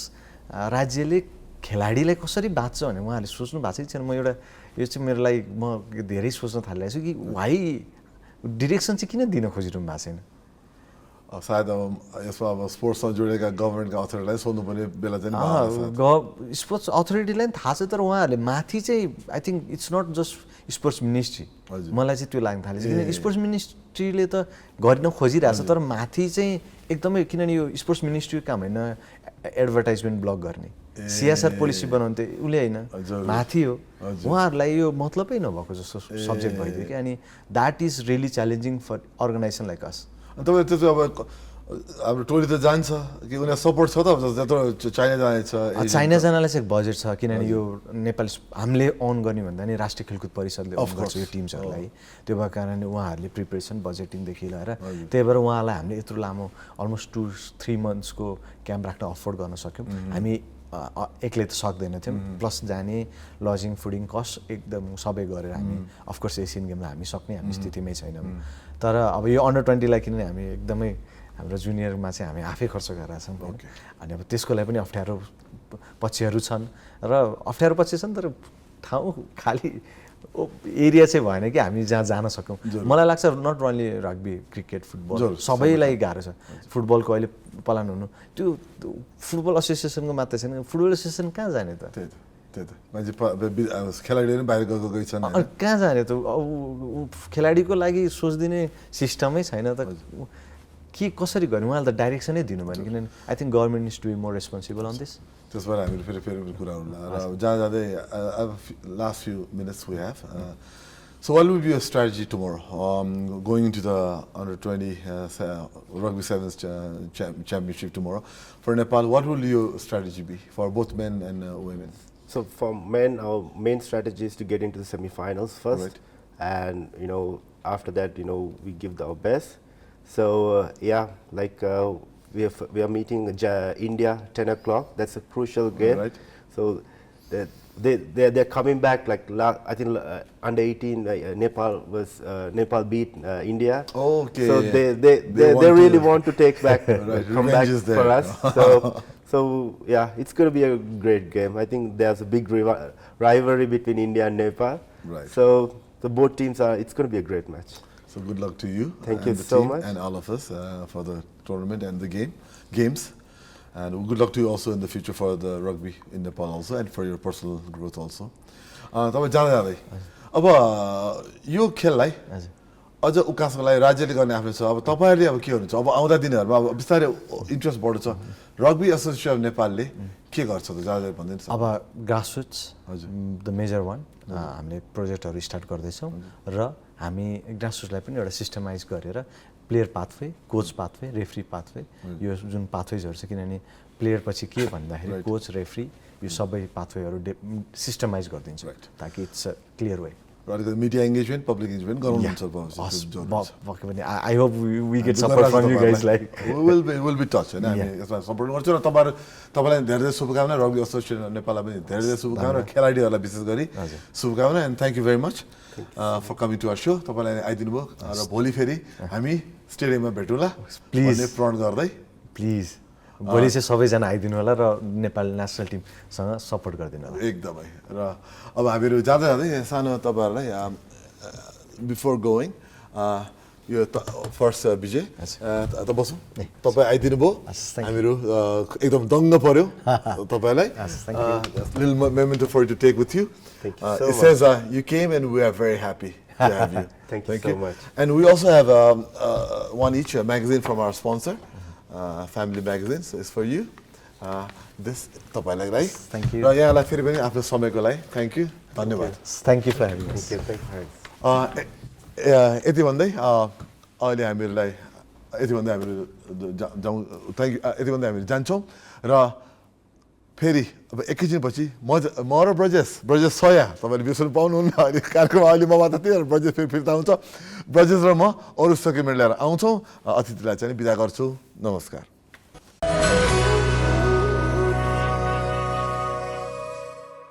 राज्यले खेलाडीलाई कसरी बाँच्छ भने उहाँहरूले सोच्नु भएको छैन म एउटा यो चाहिँ मेरो लागि म धेरै सोच्न थालिरहेको छु कि वाइ डिरेक्सन चाहिँ किन दिन खोजिरहनु भएको छैन सायद अब यसमा अब स्पोर्ट्ससँग जोडेका गभर्मेन्टका अथोरिटीलाई सोध्नुपर्ने बेला चाहिँ स्पोर्ट्स अथोरिटीलाई पनि थाहा छ तर उहाँहरूले माथि चाहिँ I think it's not just sports ministry मलाई चाहिँ त्यो लाग्न थालेछ किनभने स्पोर्ट्स मिनिस्ट्रीले त गर्न खोजिरहेको छ तर माथि चाहिँ एकदमै किनभने यो स्पोर्ट्स मिनिस्ट्रीको काम होइन एडभर्टाइजमेन्ट ब्लक गर्ने सिएसआर पोलिसी बनाउनु त उसले होइन माथि हो उहाँहरूलाई यो मतलबै नभएको जस्तो सब्जेक्ट भइदियो कि अनि that is really challenging for organisation like us तपाईँ त्यो चाहिँ अब हाम्रो टोली त जान्छ कि उनीहरू सपोर्ट छ त जत्रो चाइना जानेछ चाइना जानलाई चाहिँ बजेट छ किनभने यो नेपाल हामीले अन गर्ने भन्दा नि राष्ट्रिय खेलकुद परिषदले अन गर्छ यो टिम्सहरूलाई त्यो भएको कारणले उहाँहरूले प्रिपरेसन बजेटिङदेखि लिएर त्यही भएर उहाँलाई हामीले यत्रो लामो अलमोस्ट 2-3 मन्थ्सको क्याम्प राख्न अफोर्ड गर्न सक्यौँ हामी एक्लै त सक्दैन थियौँ प्लस जाने लजिङ फुडिङ कस्ट एकदम सबै गरेर हामी अफकोर्स एसियन गेमलाई हामी सक्ने हामी स्थितिमै छैनौँ तर अब यो अन्डर 20लाई किनभने हामी एकदमै हाम्रो जुनियरमा चाहिँ हामी आफै खर्च गरेका छौँ अनि अब त्यसको लागि पनि अप्ठ्यारो पक्षहरू छन् र अप्ठ्यारो पक्ष छन् तर ठाउँ खाली एरिया चाहिँ भएन कि हामी जहाँ जान सकौँ मलाई लाग्छ not only rugby cricket football सबैलाई गाह्रो छ फुटबलको अहिले प्लान हुनु त्यो फुटबल एसोसिएसनको मात्रै छैन फुटबल एसोसिएसन कहाँ जाने त मान्छे खेलाडीहरू बाहिर गएको छन् कहाँ जाने त खेलाडीको लागि सोचिदिने सिस्टमै छैन त के कसरी गर्ने उहाँले त डाइरेक्सनै दिनु भयो किनभने I think government is to be more responsible on this त्यसबाट हामीले फेरि कुरा होला र जहाँ जाँदै last few minutes we have So what will be your strategy tomorrow going into the under-20 Rugby Sevens championship tomorrow? For Nepal, what will your strategy be for both men and women? So for men, our main strategy is to get into the semi-finals first, and after that, we give our best. So we are meeting India 10 o'clock. That's a crucial game. Right. So they're coming back I think under 18 Nepal beat India. Okay. So they really want to take back come back for us. So yeah, it's going to be a great game. I think there's a big rivalry between India and Nepal. Right. So the both teams it's going to be a great match. So good luck to you. Thank you so much. And all of us for the tournament and the games. And good luck to you also in the future for the rugby in Nepal also and for your personal growth also. तपाईँ जाँदै अब यो खेललाई अझ उकास्नको लागि राज्यले गर्ने आफ्नो छ अब तपाईँहरूले अब के गर्नुहुन्छ अब आउँदा दिनहरूमा अब बिस्तारै इन्ट्रेस्ट बढ्छ रग्बी एसोसिएसन अफ नेपालले के गर्छ त जाँदै भनिदिनुहोस् अब ग्रासरुट्स द मेजर वान हामीले प्रोजेक्टहरू स्टार्ट गर्दैछौँ र हामी ग्रासरुट्सलाई पनि एउटा सिस्टमाइज गरेर player pathway coach pathway referee pathway यो जुन पाथवेजहरू छ किनभने प्लेयर पछि के भन्दाखेरि कोच रेफ्री यो सबै पाथवेहरू सिस्टमाइज गरिदिन्छ ताकि it's a clear way media engagement public engagement गराउनुहुन्छ पक्कै पनि I hope we get support from you guys like will be touch होइन हामी यसमा सपोर्ट गर्छौँ र तपाईँलाई धेरै धेरै शुभकामना रग्बी एसोसिएसन नेपाललाई पनि धेरै धेरै शुभकामना र खेलाडीहरूलाई विशेष गरी शुभकामना and thank you very much for coming to our show तपाईँलाई आइदिनु भयो र भोलि फेरि हामी स्टेडियममा भेटौँला प्लिज प्रण गर्दै प्लिज भोलि चाहिँ सबैजना आइदिनु होला र नेपाल नेसनल टिमसँग सपोर्ट गरिदिनु होला एकदमै र अब हामीहरू जाँदै जाँदै सानो तपाईँहरूलाई बिफोर गोइङ यो फर्स्ट विजय त बसौँ तपाईँ आइदिनु भयो हामीहरू एकदम दङ्ग पर्यो तपाईँलाई little memento for you to take with you it says you came and we are very happy to have you. Thank you so much. And we also have one each magazine from our sponsor, Family Magazine. So it's for you. This तपाईँलाई right Thank you. र यहाँलाई फेरि पनि आफ्नो समयको लागि thank you धन्यवाद Thank you for having us. यति भन्दै अहिले हामीहरूलाई यति भन्दै हामीहरू जाउँ थ्याङ्क यू यति भन्दै हामीहरू जान्छौँ र फेरि अब एकैछिनपछि म र ब्रजेश छ यहाँ तपाईँले बिर्सनु पाउनुहुन्न अहिले कार्यक्रम अहिले म मात्र थिएँ र ब्रजेश फेरि फिर्ता हुन्छ ब्रजेश र म अरू सेकेन्ड लिएर आउँछौँ अतिथिलाई चाहिँ बिदा गर्छु नमस्कार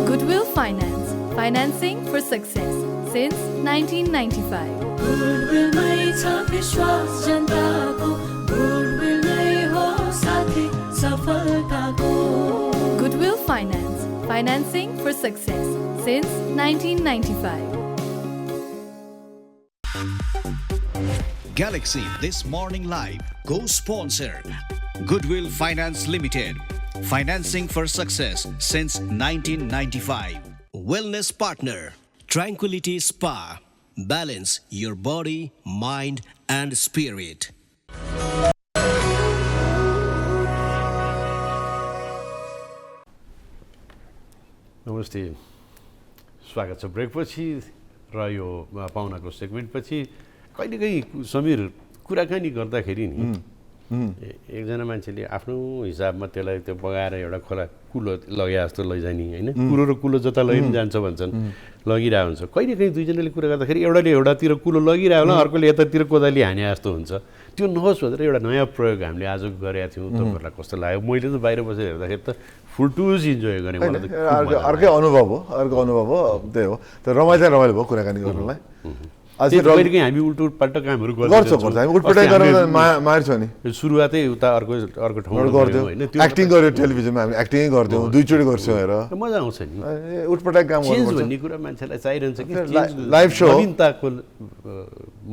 Goodwill Finance, financing for success since 1995. Goodwill में छ विश्वास जनताको गुडविल में हो साथी सफलताको Goodwill Finance, financing for success since 1995. Galaxy This Morning Live co-sponsor Goodwill Finance Limited, financing for success since 1995. Wellness partner Tranquility Spa, balance your body, mind and spirit. नमस्ते स्वागत छ ब्रेकपछि र यो पाहुनाको सेगमेन्टपछि कहिलेकाहीँ समीर कुराकानी गर्दाखेरि नि एकजना मान्छेले आफ्नो हिसाबमा त्यसलाई त्यो बगाएर एउटा खोला कुलो लगे जस्तो लैजाने होइन कुलो र कुलो जता लगिनु जान्छ भन्छन् लगिरहेको हुन्छ कहिलेकाहीँ दुईजनाले कुरा गर्दाखेरि एउटाले एउटातिर कुलो लगिरहेको होला अर्कोले यतातिर कोदाली हाने जस्तो हुन्छ त्यो नहोस् भनेर एउटा नयाँ प्रयोग हामीले आज गरेका थियौँ तपाईँहरूलाई कस्तो लाग्यो मैले त बाहिर बसेर हेर्दाखेरि त फुल्टुज इन्जोय गरेँ मलाई त अर्कै अनुभव हो त्यही हो तर रमाइलो भयो कुराकानी गर्नलाई कहिलेकाहीँ हामी उल्टो पाल्टो कामहरू गर्छौँ हामी उठपटाइ गरेर मार्छ नि सुरुवातै उता अर्को ठाउँमा गर्थ्यौँ एक्टिङ गर्यो टेलिभिजनमा हामी एक्टिङै गर्थ्यौँ दुईचोटि गर्छौँ हेर मजा आउँछ नि उठपटाइ काम चेन्ज भन्ने कुरा मान्छेलाई चाहिरहन्छ कि लाइभ सो नवीनताको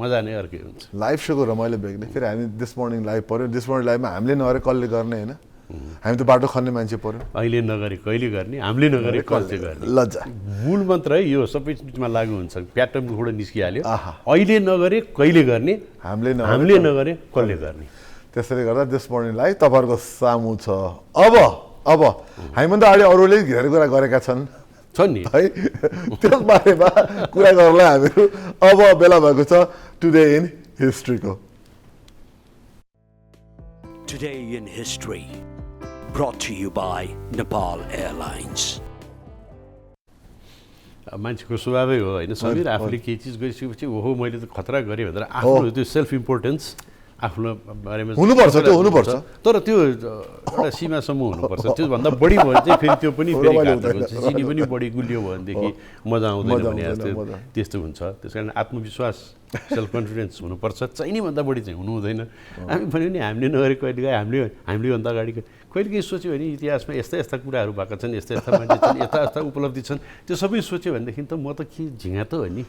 मजा नै अर्कै हुन्छ लाइभ सोको रमाइलो बेग्ने फेरि हामी दिस मर्निङ लाइभ पऱ्यो दिस मर्निङ लाइभमा हामीले नगरे कसले गर्ने होइन हामी त बाटो खन्ने मान्छे पऱ्यो अहिले नगरे कहिले गर्ने हामीले नगरे कसले गर्ने लज्जा मूल मन्त्र है यो सबै चिजमा लागु हुन्छ प्याटर्नबाट निस्किहाल्यो अहिले नगरे कहिले गर्ने हामीले नगरे कसले गर्ने त्यसैले गर्दा दिस मर्निङ लाइभ तपाईँहरूको सामु छ अब हामीभन्दा अगाडि अरूले धेरै कुरा गरेका छन् नि है त्यस बारेमा कुरा गर्नलाई हामीहरू अब बेला भएको छ टुडे इन हिस्ट्रीको Today in History, brought to you by Nepal Airlines. मान्छेको स्वभावै हो होइन समीर आफूले केही चिज गरिसकेपछि ओहो मैले त खतरा गरेँ भनेर आफ्नो त्यो सेल्फ इम्पोर्टेन्स आफ्नो बारेमा हुनुपर्छ तर त्यो एउटा सीमासम्म हुनुपर्छ त्योभन्दा बढी भयो चाहिँ फेरि त्यो पनि फेरि घातक हुन्छ चिनी पनि बढी गुलियो भयो भनेदेखि मजा आउँदैन भने जस्तो त्यस्तो हुन्छ त्यस कारण आत्मविश्वास सेल्फ कन्फिडेन्स हुनुपर्छ चाहिने भन्दा बढी चाहिँ हुनु हुँदैन हामी भन्यो नि हामीले नगरे कहिलेकाहीँ हामीले भन्दा अगाडि कहिलेकाहीँ सोच्यो भने इतिहासमा यस्ता यस्ता कुराहरू भएका छन् यस्ता यस्ता मान्छे छन् यस्ता उपलब्धि छन् त्यो सबै सोच्यो भनेदेखि त म त के झिँगा त हो नि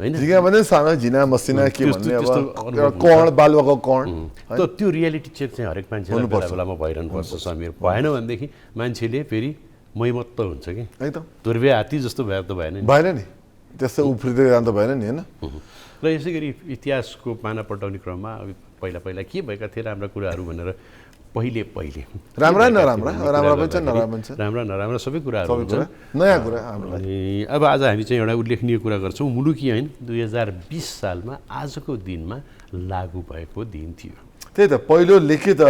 होइन झिँगा भने सानो झिना मसिना के भन्ने अब कण बालुवाको कण त त्यो रियालिटी चेक चाहिँ हरेक मान्छेलाई बेला बेलामा भइरहनु पर्छ समीर भएन भनेदेखि मान्छेले फेरि मैमत्त हुन्छ कि है त दुर्व्य हात्ती जस्तो भए त भएन नि त्यस्तो उफ्रिँदै जाँदा भएन नि होइन र यसै गरी इतिहासको पाना पल्टाउने क्रममा पहिला के भएका थिए राम्रा कुराहरू भनेर पहिले राम्रा पनि छन् नराम्रा पनि छन् राम्रा नराम्रा सबै कुराहरू हुन्छ नयाँ कुरा हामीलाई अब आज हामी चाहिँ एउटा उल्लेखनीय कुरा गर्छौँ मुलुकी ऐन 2020 सालमा आजको दिनमा लागू भएको दिन थियो त्यही त पहिलो लिखित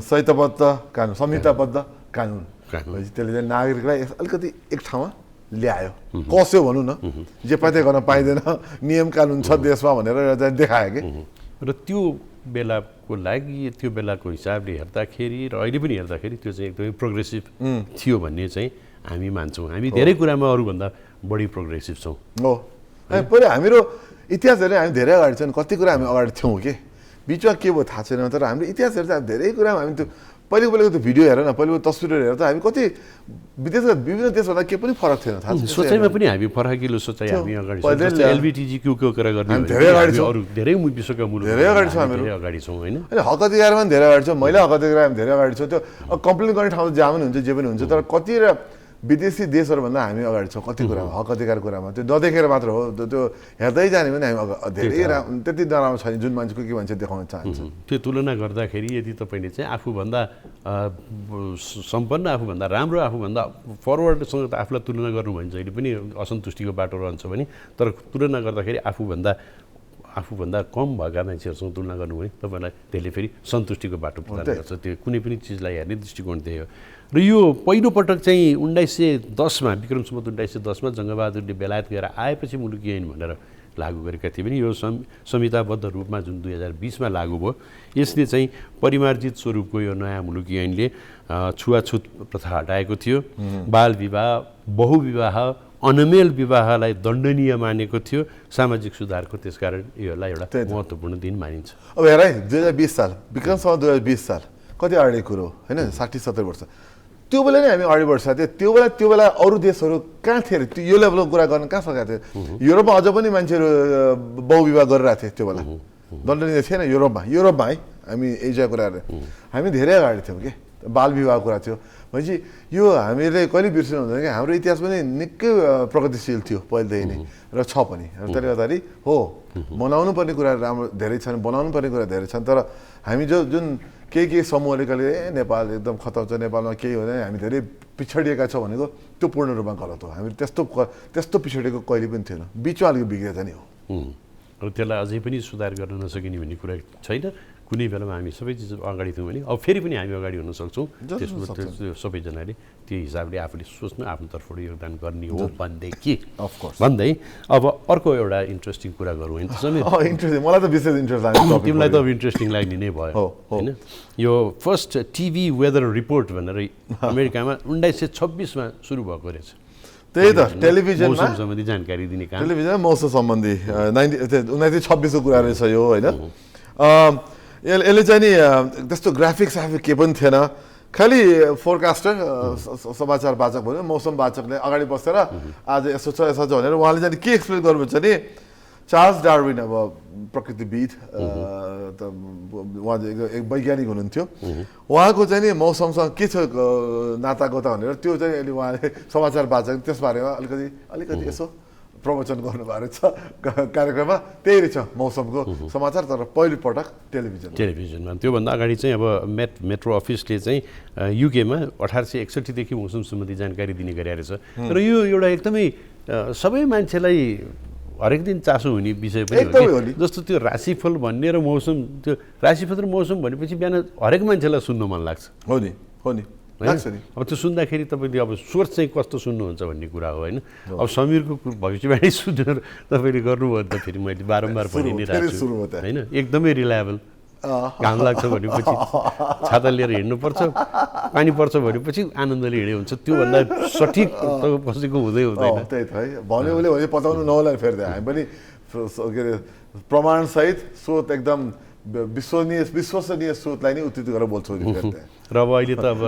संहिताबद्ध कानुन संहिताबद्ध कानुन त्यसले चाहिँ नागरिकलाई अलिकति एक ठाउँमा ल्यायो कस्यो भनौँ न जे पाते गर्न पाइँदैन नियम कानुन छ देशमा भनेर देखायो कि र त्यो बेलाको लागि त्यो बेलाको हिसाबले हेर्दाखेरि र अहिले पनि हेर्दाखेरि त्यो चाहिँ एकदमै प्रोग्रेसिभ थियो भन्ने चाहिँ हामी मान्छौँ हामी धेरै कुरामा अरूभन्दा बढी प्रोग्रेसिभ छौँ हो पहिला हामीहरू इतिहास हेरेर हामी धेरै अगाडि छौँ कति कुरा हामी अगाडि थियौँ कि बिचमा के भयो थाहा छैन तर हाम्रो इतिहास हेर्दा धेरै कुरामा हामी त्यो पहिलेको त्यो भिडियो हेर न पहिलेको तस्विरहरू हेर्दा हामी कति विभिन्न देशभन्दा के पनि फरक थिएन थाहा छैन सोचाइमा पनि हामी फराकिलो सोचाइ हामी अगाडि एलबिटिजीक्यूको कुरा गर्ने धेरै अगाडि छौँ अरू धेरै विश्वका मुलुक धेरै अगाडि छौँ धेरै अगाडि छौँ होइन हक अधिकारमा पनि धेरै अगाडि छौँ महिला हक अधिकारमा धेरै अगाडि छौँ त्यो कम्प्लेन गर्ने ठाउँ जहाँ पनि हुन्छ जे पनि हुन्छ तर कति विदेशी देशहरूभन्दा हामी अगाडि छौँ कति कुरामा, हक अधिकार कुरामा। त्यो नदेखेर मात्र हो, त्यो हेर्दै जाने भने हामी धेरै त्यति नराम्रो छैन जुन मान्छेको के मान्छे देखाउन चाहन्छ। त्यो तुलना गर्दाखेरि यदि तपाईँले चाहिँ आफूभन्दा सम्पन्न, आफूभन्दा राम्रो, आफूभन्दा फरवर्डसँग त आफूलाई तुलना गर्नु भने जहिले पनि असन्तुष्टिको बाटो रहन्छ भने, तर तुलना गर्दाखेरि आफूभन्दा कम भएका मान्छेहरूसँग तुलना गर्नु भने तपाईँलाई त्यसले फेरि सन्तुष्टिको बाटो प्रदान गर्छ। त्यो कुनै पनि चिजलाई हेर्ने दृष्टिकोण त्यही हो। र यो पहिलोपटक चाहिँ 1910मा विक्रम सम्वत 1910मा जङ्गबहादुरले बेलायत गएर आएपछि मुलुकी ऐन भनेर लागू गरेका थिए भने यो संहिताबद्ध रूपमा जुन 2020मा लागू भयो, यसले चाहिँ परिमार्जित स्वरूपको यो नयाँ मुलुकी ऐनले छुवाछुत प्रथा हटाएको थियो। बाल विवाह, बहुविवाह, अनमेल विवाहलाई दण्डनीय मानेको थियो। सामाजिक सुधारको त्यसकारण यसलाई एउटा महत्त्वपूर्ण दिन मानिन्छ। अब हेर है 2020 साल विक्रम सम्वत 2020 साल कति अगाडि कुरो होइन, 60-70 वर्ष त्यो बेला नै हामी अगाडि बढिसकेको थियो। त्यो बेला अरू देशहरू कहाँ थिए अरे, त्यो यो लेभलको कुरा गर्न कहाँ सकेको थियो? युरोपमा अझ पनि मान्छेहरू बहुविवाह गरिरहेको थिए त्यो बेला, दण्डनीय थिएन युरोपमा है। हामी एसियाको कुराहरू हामी धेरै अगाडि थियौँ कि, बाल विवाहको कुरा थियो भनेपछि यो हामीले कहिले बिर्सिनु हुँदैन कि हाम्रो इतिहास पनि निकै प्रगतिशील थियो पहिलेदेखि नै र छ पनि। त्यसले गर्दाखेरि हो बनाउनु पर्ने कुराहरू राम्रो धेरै छन्, बनाउनु पर्ने कुरा धेरै छन्, तर हामी जुन केही समूहले कहिले नेपाल एकदम खतम छ, नेपालमा केही हुँदैन, हामी धेरै पिछडिएका छौँ भनेको त्यो पूर्ण रूपमा गलत हो। हामी त्यस्तो पिछडिएको कहिले पनि थिएन, बिचमा अलिक बिग्रेको नि हो। र त्यसलाई अझै पनि सुधार गर्न नसकिने भन्ने कुरा छैन। कुनै बेलामा हामी सबै चिज अगाडि थियौँ भने अब फेरि पनि हामी अगाडि हुन सक्छौँ। त्यसमा सबैजनाले त्यो हिसाबले आफूले सोच्नु, आफ्नो तर्फबाट योगदान गर्ने हो भनेदेखि भन्दै अब अर्को एउटा इन्ट्रेस्टिङ कुरा गरौँ। इन्ट्रेस्टिङ मलाई त विशेष इन्ट्रेस्ट लाग्यो, तिमीलाई त अब इन्ट्रेस्टिङ लाग्ने नै भयो होइन। यो फर्स्ट टिभी वेदर रिपोर्ट भनेर अमेरिकामा 1926मा सुरु भएको रहेछ। त्यही त टेलिभिजनमा मौसम सम्बन्धी जानकारी दिने काम, टेलिभिजनमा मौसम सम्बन्धी 1926को कुरा रहेछ यो होइन। यसले चाहिँ नि त्यस्तो ग्राफिक्स के पनि थिएन, खालि फोरकास्टर समाचार वाचक भन्यो, मौसम वाचकले अगाडि बसेर आज यसो छ यसो छ भनेर उहाँले चाहिँ के एक्सप्लेन गर्नुहुन्छ नि, चार्ल्स डार्विन अब प्रकृतिविद उहाँ एक वैज्ञानिक हुनुहुन्थ्यो, उहाँको चाहिँ नि मौसमसँग के छ नातागोता भनेर त्यो चाहिँ अहिले उहाँले समाचार वाचक त्यसबारेमा अलिकति यसो प्रवचन गर्नुभएको छ कार्यक्रममा। त्यही रहेछ मौसमको समाचार, तर पहिलोपटक टेलिभिजनमा। त्योभन्दा अगाडि चाहिँ अब मेट्रो अफिसले चाहिँ युकेमा 1861देखि मौसम सम्बन्धी जानकारी दिने गरेको रहेछ। र यो एउटा एकदमै सबै मान्छेलाई हरेक दिन चासो हुने विषय पनि हो। जस्तो त्यो राशिफल भन्ने र मौसम, त्यो राशिफल र मौसम भनेपछि बिहान हरेक मान्छेलाई सुन्न मन लाग्छ। हो नि अब त्यो सुन्दाखेरि तपाईँले अब सोच चाहिँ कस्तो सुन्नुहुन्छ भन्ने कुरा हो होइन। अब समीरको भविष्यवाणी सुनेर तपाईँले गर्नुभयो भने त फेरि मैले बारम्बार भनि नै रहेको छु होइन, एकदमै रिलायबल। घाम लाग्छ भनेपछि छाता लिएर हिँड्नुपर्छ, पानी पर्छ भनेपछि आनन्दले हिँडे हुन्छ, त्योभन्दा सठिक कसैको हुँदै हुँदैन। त्यही त है भन्यो भने पताउनु नहोला फेरि हामी पनि के अरे प्रमाणसहित स्रोत एकदम विश्वसनीय स्रोतलाई नै उद्धृत गरेर बोल्छौँ। र अब अहिले त अब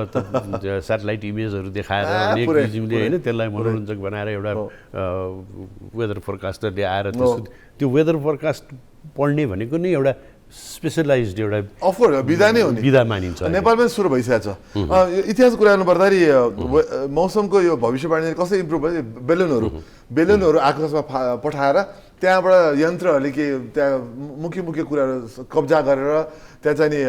सेटेलाइट इमेजहरू देखाएर अनेक किसिमले होइन त्यसलाई मनोरञ्जक बनाएर एउटा वेदर फोरकास्टरले आएर त्यो वेदर फोरकास्ट पढ्ने भनेको नै एउटा स्पेसलाइज्ड एउटा अफकोर्स विधा नै हो नि, विधा मानिन्छ। नेपालमै सुरु भइसकेको छ। इतिहासको कुरा गर्नुपर्दाखेरि मौसमको यो भविष्यवाणी कसरी इम्प्रुभ भयो, बेलुनहरू आकाशमा पठाएर त्यहाँबाट यन्त्रहरूले के त्यहाँ मुख्य कुराहरू कब्जा गरेर त्यहाँ चाहिँ नि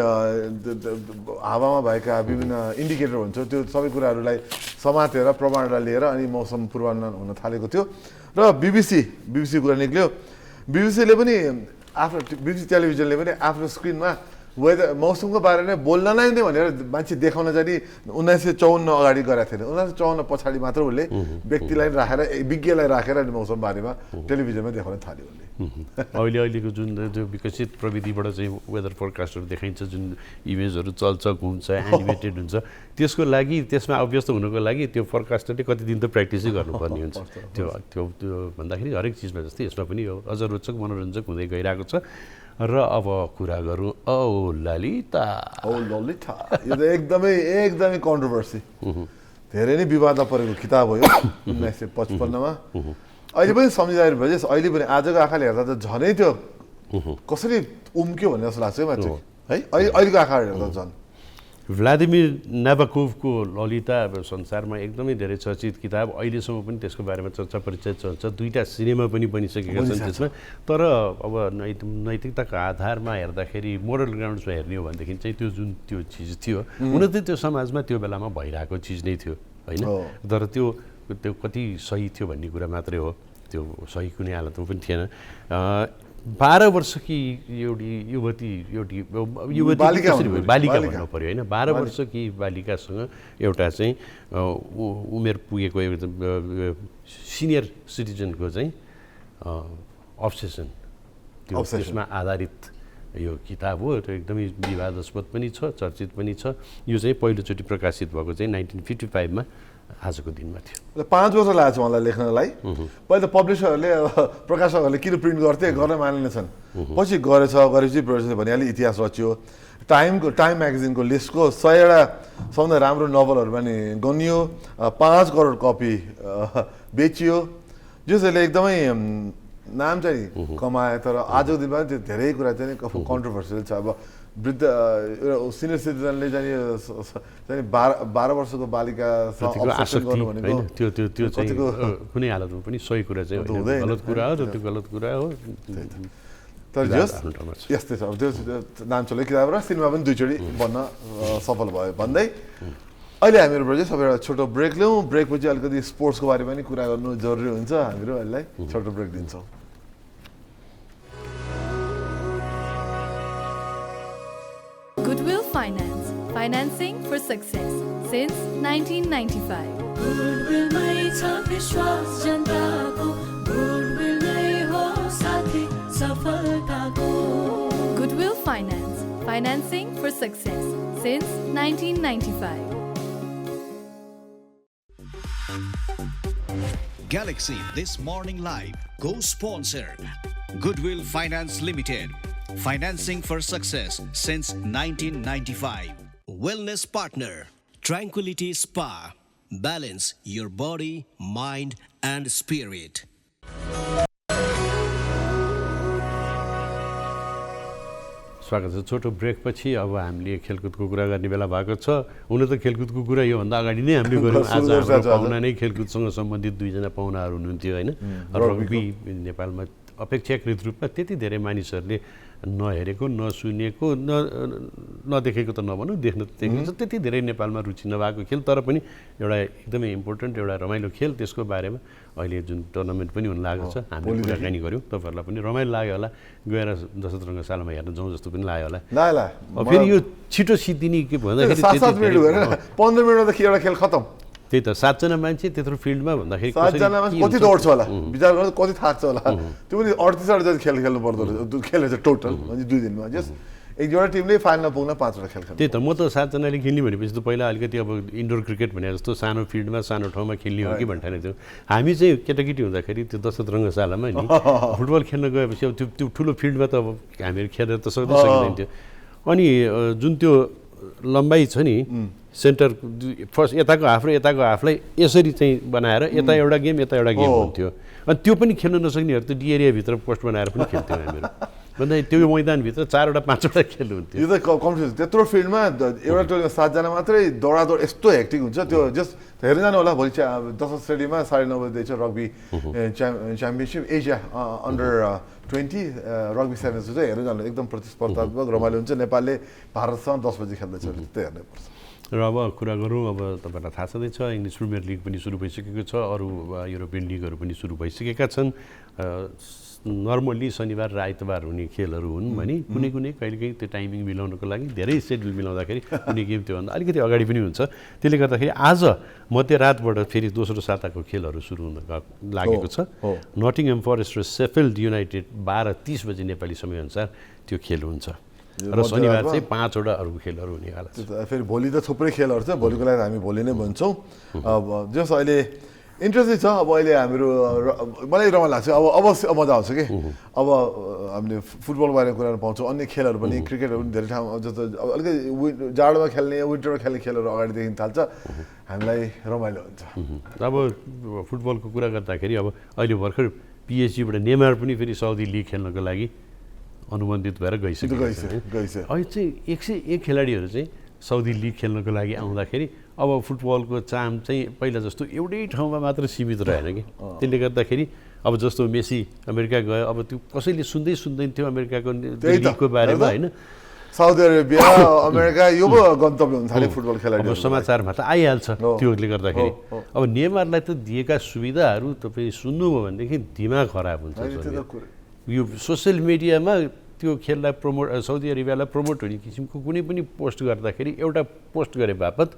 हावामा भएका विभिन्न इन्डिकेटर हुन्छ त्यो सबै कुराहरूलाई समातेर प्रमाणलाई लिएर अनि मौसम पूर्वानुमान हुन थालेको थियो। र बिबिसी कुरा निक्ल्यो। बिबिसीले पनि बिबिसी टेलिभिजनले पनि आफ्नो स्क्रिनमा वेदर मौसमको बारेमा बोल्न नै भनेर मान्छे देखाउन चाहिँ 1954 अगाडि गरेका थिएन, 1954 पछाडि मात्र उसले व्यक्तिलाई राखेर विज्ञलाई राखेर अनि मौसम बारेमा टेलिभिजनमा देखाउन थाल्यो उसले। अहिलेको जुन त्यो विकसित प्रविधिबाट चाहिँ वेदर फोरकास्टहरू देखाइन्छ, जुन इमेजहरू चल्छ घुम्छ एनिमेटेड हुन्छ, त्यसको लागि त्यसमा अभ्यस्त हुनुको लागि त्यो फोरकास्टरले कति दिन त प्र्याक्टिसै गर्नुपर्ने हुन्छ। त्यो भन्दाखेरि हरेक चिजमा जस्तै यसमा पनि अझ रोचक मनोरञ्जक हुँदै गइरहेको छ। र अब कुरा गरौँ ललिता। यो त एकदमै कन्ट्रोभर्सी, धेरै नै विवादमा परेको किताब हो यो 1955मा। अहिले पनि सम्झिँदाखेरि भएपछि अहिले पनि आजको आँखाले हेर्दा त झनै त्यो कसरी उम्क्यो भन्ने जस्तो लाग्छ है मान्छे है, अहिलेको आँखाले हेर्दा झन् भ्लादिमिर नाबाकोभको ललिता संसारमा एकदमै धेरै चर्चित किताब, अहिलेसम्म पनि त्यसको बारेमा चर्चा परिचय चल्छ, 2टा सिनेमा पनि बनिसकेका छन् त्यसमा। तर अब नैतिकताको आधारमा हेर्दाखेरि मोरल ग्राउन्ड्समा हेर्ने हो भनेदेखि चाहिँ त्यो चिज थियो हुन त त्यो समाजमा त्यो बेलामा भइरहेको चिज नै थियो होइन, तर त्यो कति सही थियो भन्ने कुरा मात्रै हो, त्यो सही कुनै हालतमा पनि थिएन। 12 वर्षकी एउटी बालिका भन्नु पऱ्यो होइन, 12 वर्षकी बालिकासँग एउटा चाहिँ उमेर पुगेको सिनियर सिटिजनको चाहिँ अब्सेसन, त्यसमा आधारित यो किताब हो। त्यो एकदमै विवादास्पद पनि छ, चर्चित पनि छ। यो चाहिँ पहिलोचोटि प्रकाशित भएको चाहिँ 1955 मा आजको दिनमा थियो। 5 वर्ष लागेको छ उहाँलाई लेख्नलाई। पहिले त पब्लिसरहरूले प्रकाशकहरूले किन प्रिन्ट गर्थे, गर्न मानेनछन्। पछि गरेपछि भनिहाल्यो, इतिहास रच्यो। टाइम म्यागजिनको लिस्टको 100वटा सबभन्दा राम्रो नोभलहरूमा नि गनियो, 5 करोड कपी बेचियो, जसले एकदमै नाम चाहिँ कमाए। तर आजको दिनमा त्यो धेरै कुरा चाहिँ कन्ट्रोभर्सियल छ। अब वृद्ध सिनियर सिटिजनले चाहिँ 12 वर्षको बालिका गर्नु भनेको त्यो चाहिँ कुनै हालतमा पनि सही कुरा चाहिँ गलत कुरा हो, त्यो गलत कुरा हो। तर यस्तै छ। त्यो नाम चलेको किताब र सिनेमा पनि 2 चोटि बन्न सफल भयो भन्दै अहिले हामीहरूबाट चाहिँ सबैजना छोटो ब्रेक लिउँ। ब्रेकपछि अलिकति स्पोर्ट्सको बारेमा पनि कुरा गर्नु जरुरी हुन्छ, हामीहरू अहिले छोटो ब्रेक दिन्छौँ। Goodwill Finance, financing for success since 1995. Goodwill mai cha vishwas janta ko, Goodwill nai ho sathi safalta ko. Goodwill Finance, financing for success since 1995. Galaxy This Morning Live co-sponsor Goodwill Finance Limited, financing for success since 1995. Wellness partner Tranquility Spa, balance your body, mind and spirit. स्वागत छ। छोटो ब्रेकपछि अब हामीले खेलकुदको कुरा गर्ने बेला भएको छ। हुन त खेलकुदको कुरा योभन्दा अगाडि नै हामीले गऱ्यौँ। आज हाम्रो पाहुना नै खेलकुदसँग सम्बन्धित 2 जना पाहुनाहरू हुनुहुन्थ्यो होइन। रग्बी नेपालमा अपेक्षाकृत रूपमा त्यति धेरै मानिसहरूले नहेरेको, नसुनेको, नदेखेको त नभनौँ, देख्न त देखिन्छ, त्यति धेरै नेपालमा रुचि नभएको खेल, तर पनि एउटा एकदमै इम्पोर्टेन्ट एउटा रमाइलो खेल। त्यसको बारेमा अहिले जुन टुर्नामेन्ट पनि हुन लागेको छ, हामीले कुराकानी गऱ्यौँ। तपाईँहरूलाई पनि रमाइलो लाग्यो होला, गएर 10 रङ्ग सालमा हेर्न जाउँ जस्तो पनि लाग्यो होला। फेरि यो छिटो सिद्धिने के भन्दाखेरि 7 मिनट 15 मिनटमा त एउटा खेल खतम। त्यही त 7 जना मान्छे त्यत्रो फिल्डमा भन्दाखेरि 7 जना मान्छे कति दौड्छ होला, विचार गर्दा कति थाक्छ होला। त्यो पनि 38 जति खेल खेल्नु पर्दो रहेछ, खेलेछ टोटल 2 दिनमा। जस्ट एउटा टिमले फाइनलमा पुग्न 5वटा खेल खेल्छ। त्यही त म त 7 जनाले खेल्ने भनेपछि त पहिला अलिकति अब इन्डोर क्रिकेट भने जस्तो सानो फिल्डमा सानो ठाउँमा खेल्ने हो कि भन्ने थियो। हामी चाहिँ केटाकेटी हुँदाखेरि त्यो 10 रङ्गशालामा नि फुटबल खेल्न गएपछि अब त्यो ठुलो फिल्डमा त अब हामीहरू खेलेर त सक्दैन थियो। अनि जुन त्यो लम्बाइ छ नि, सेन्टर फर्स्ट यताको हाफ र यताको हाफलाई यसरी चाहिँ बनाएर यता एउटा गेम यता एउटा गेम हुन्थ्यो। अनि त्यो पनि खेल्न नसक्नेहरू त डी एरियाभित्र पोस्ट बनाएर पनि खेल्थ्यौँ हामीहरू। भन्दा त्यो मैदानभित्र 4वटा 5वटा खेल हुन्थ्यो। यो त कम्पिटिसन त्यत्रो फिल्डमा एउटा टोलीमा 7 जना मात्रै दौडादौड यस्तो हेक्टिक हुन्छ। त्यो जस्ट हेर्न जानु होला। भोलि 10 स्टेडियममा 9:30 बजेदेखि छ rugby championship Asia under 20 rugby sevens चाहिँ हेर्न जानु, एकदम प्रतिस्पर्धात्मक रमाइलो हुन्छ। नेपालले भारतसँग 10 बजी खेल्दैछ, त्यही हेर्नुपर्छ। र अब कुरा गरौँ, अब तपाईँलाई थाहा छँदैछ इङ्ग्लिस प्रिमियर लिग पनि सुरु भइसकेको छ, अरू युरोपियन लिगहरू पनि सुरु भइसकेका छन्। नर्मल्ली शनिबार र आइतबार हुने खेलहरू हुन् भने कुनै कहिलेकाहीँ त्यो टाइमिङ मिलाउनको लागि धेरै सेड्युल मिलाउँदाखेरि कुनै गेम त्योभन्दा अलिकति अगाडि पनि हुन्छ। त्यसले गर्दाखेरि आज मध्यरातबाट फेरि दोस्रो साताको खेलहरू सुरु हुन लागेको छ। नटिङहम फरेस्ट र सेफिल्ड युनाइटेड 12:30 बजे नेपाली समयअनुसार त्यो खेल हुन्छ र शनिबार चाहिँ 5वटा अरू खेलहरू हुनेवाला छ। फेरि भोलि त थुप्रै खेलहरू छ, भोलिको लागि हामी भोलि नै भन्छौँ। अब जस अहिले इन्ट्रेस्टिङ छ। अब अहिले हामीहरू मलाई रमाइलो लाग्छ। अब अवश्य मजा आउँछ कि अब हामीले फुटबलको बारेमा कुरा गर्न पाउँछौँ, अन्य खेलहरू पनि, क्रिकेटहरू पनि धेरै ठाउँ जस्तो अलिकति जाडोमा खेल्ने विन्टरमा खेल्ने खेलहरू अगाडिदेखि थाल्छ, हामीलाई रमाइलो हुन्छ। अब फुटबलको कुरा गर्दाखेरि अब अहिले भर्खर पिएसजीबाट नेमार पनि फेरि साउदी लिग खेल्नको लागि अनुबन्धित भएर गइसक्यो। अहिले चाहिँ 101 खेलाडीहरू चाहिँ साउदी लिग खेल्नको लागि आउँदाखेरि अब फुटबलको चाम चाहिँ पहिला जस्तो एउटै ठाउँमा मात्र सीमित रहेन कि त्यसले गर्दाखेरि अब जस्तो मेसी अमेरिका गयो अब त्यो कसैले सुन्दैन थियो अमेरिकाको लिगको बारेमा होइन साउदी अरेबिया अमेरिका यो पो गन्तव्य हुन थाल्यो फुटबल खेलाडी अब समाचारमा त आइहाल्छ त्योले गर्दाखेरि अब नेमारलाई त दिएका सुविधाहरू तपाईँ सुन्नुभयो भनेदेखि दिमाग खराब हुन्छ यो सोसियल मिडियामा त्यो खेललाई साउदी अरेबियालाई प्रमोट हुने किसिमको कुनै पनि पोस्ट गर्दाखेरि एउटा पोस्ट गरे बापत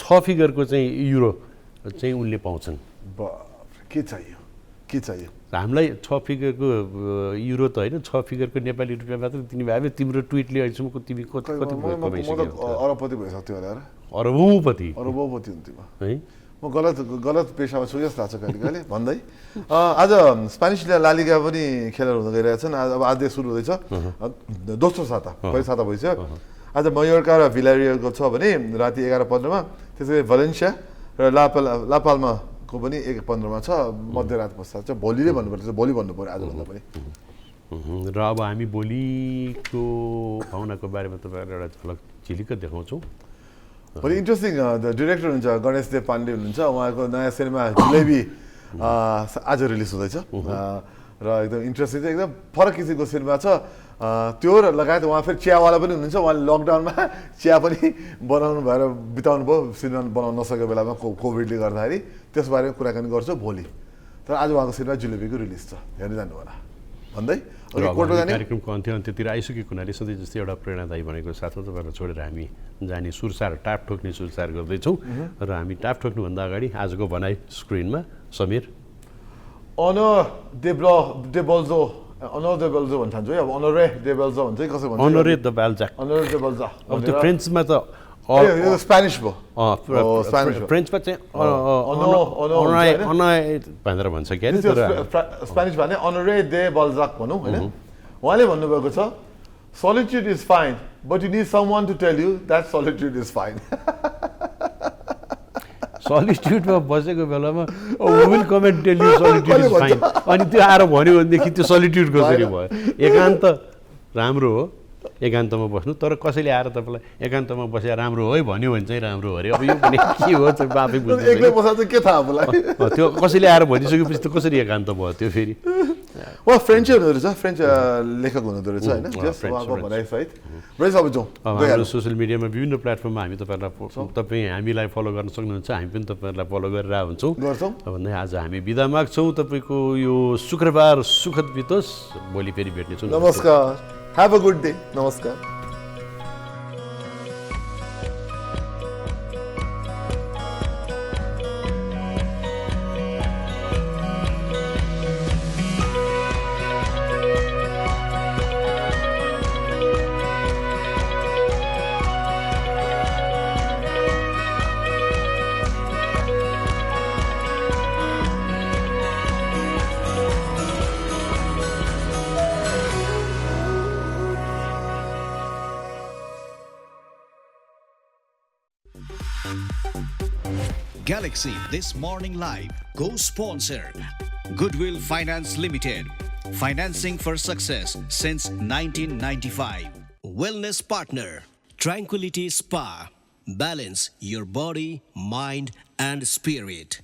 6 फिगरको चाहिँ युरो चाहिँ उनले पाउँछन् के चाहियो हामीलाई 6 फिगरको युरो त होइन 6 फिगरको नेपाली रुपियाँ मात्र तिमी भए तिम्रो ट्विटले अहिलेसम्मको तिमी कति अरबपति भइसक्थ्यो होला अरबौपति हुन्थ्यो है म गलत पेसामा छु जस्तो लाग्छ कहिले कहिले भन्दै आज स्पेनिस लालिगा पनि खेलहरू हुँदै गइरहेछन् अब आज सुरु हुँदैछ दोस्रो साता पहिलो साता भइसक्यो आज मयोर्का र भिलारियलको छ भने राति 11:15 त्यसै भलेन्सिया र लापाल्माको पनि 1:15 छ मध्यरात पश्चात चाहिँ भोलि नै भन्नुपर्छ भोलि भन्नु पर्यो आजभन्दा पनि र अब हामी भोलिको भावनाको बारेमा तपाईँहरूलाई एउटा झलक झिलिक देखाउँछौँ भोलि इन्ट्रेस्टिङ डिरेक्टर हुन्छ गणेश देव पाण्डे हुनुहुन्छ उहाँको नयाँ सिनेमा जिलेबी आज रिलिज हुँदैछ र एकदम इन्ट्रेस्टिङ चाहिँ एकदम फरक किसिमको सिनेमा छ त्यो र लगायत उहाँ फेरि चियावाला पनि हुनुहुन्छ उहाँले लकडाउनमा चिया पनि बनाउनु भएर बिताउनु भयो सिनेमा बनाउन नसकेको बेलामा कोभिडले गर्दाखेरि त्यसबारे कुराकानी गर्छु भोलि तर आज उहाँको सिनेमा जिलेबीको रिलिज छ हेर्नु जानु होला भन्दै कार्यक्रमको अन्त्यतिर आइसकेको हुनाले सधैँ जस्तै एउटा प्रेरणादायी भनेको साथमा तपाईँलाई छोडेर हामी जाने सुरसार टाप ठोक्ने सुरसार गर्दैछौँ र हामी टाप ठोक्नुभन्दा अगाडि आजको भनाइ स्क्रिनमा समीर अनोरे भन्छ है अब अनोरे डेबल्जो भन्छ है कसो भन्छ अनोरे द बाल्जाक अब त्यो फ्रेन्चमा त स्पेनिस भयो फ्रेन्चमा चाहिँ भनेर भन्छ क्या स्पेनिस भने अनोरे दे बल्जाक भनौँ होइन उहाँले भन्नुभएको छ solitude is fine but you need someone to tell you that solitude is fine सलिट्युडमा बसेको बेलामा will comment tell you solitude is fine अनि त्यो आएर भन्यो भनेदेखि त्यो सलिट्युड कसरी भयो एकान्त राम्रो हो एकान्तमा बस्नु तर कसैले आएर तपाईँलाई एकान्तमा बसेर राम्रो हो है भन्यो भने चाहिँ राम्रो हो अरे अब यो पनि के हो चाहिँ आफै बुझ्नु एक्लै बस्दा चाहिँ के थाहा मलाई त्यो कसैले आएर भनिसकेपछि त कसरी एकान्त भयो त्यो फेरि उहाँ फ्रेन्चै हुनुहुँदो रहेछ फ्रेन्च लेखक हुनुहुँदो रहेछ होइन उहाँको भनाइसहित अब जाउँ हाम्रो सोसियल मिडियामा विभिन्न प्लेटफर्ममा हामी तपाईँ हामीलाई फलो गर्न सक्नुहुन्छ हामी पनि तपाईँहरूलाई फलो गरेर हुन्छौँ भन्दै आज हामी बिदा माग्छौँ तपाईँको यो शुक्रबार सुखद बितोस् भोलि फेरि भेट्नेछौँ नमस्कार Have a good day. Namaskar. Galaxy This Morning Live co-sponsor Goodwill Finance Limited, financing for success since 1995. Wellness partner Tranquility Spa, balance your body, mind and spirit.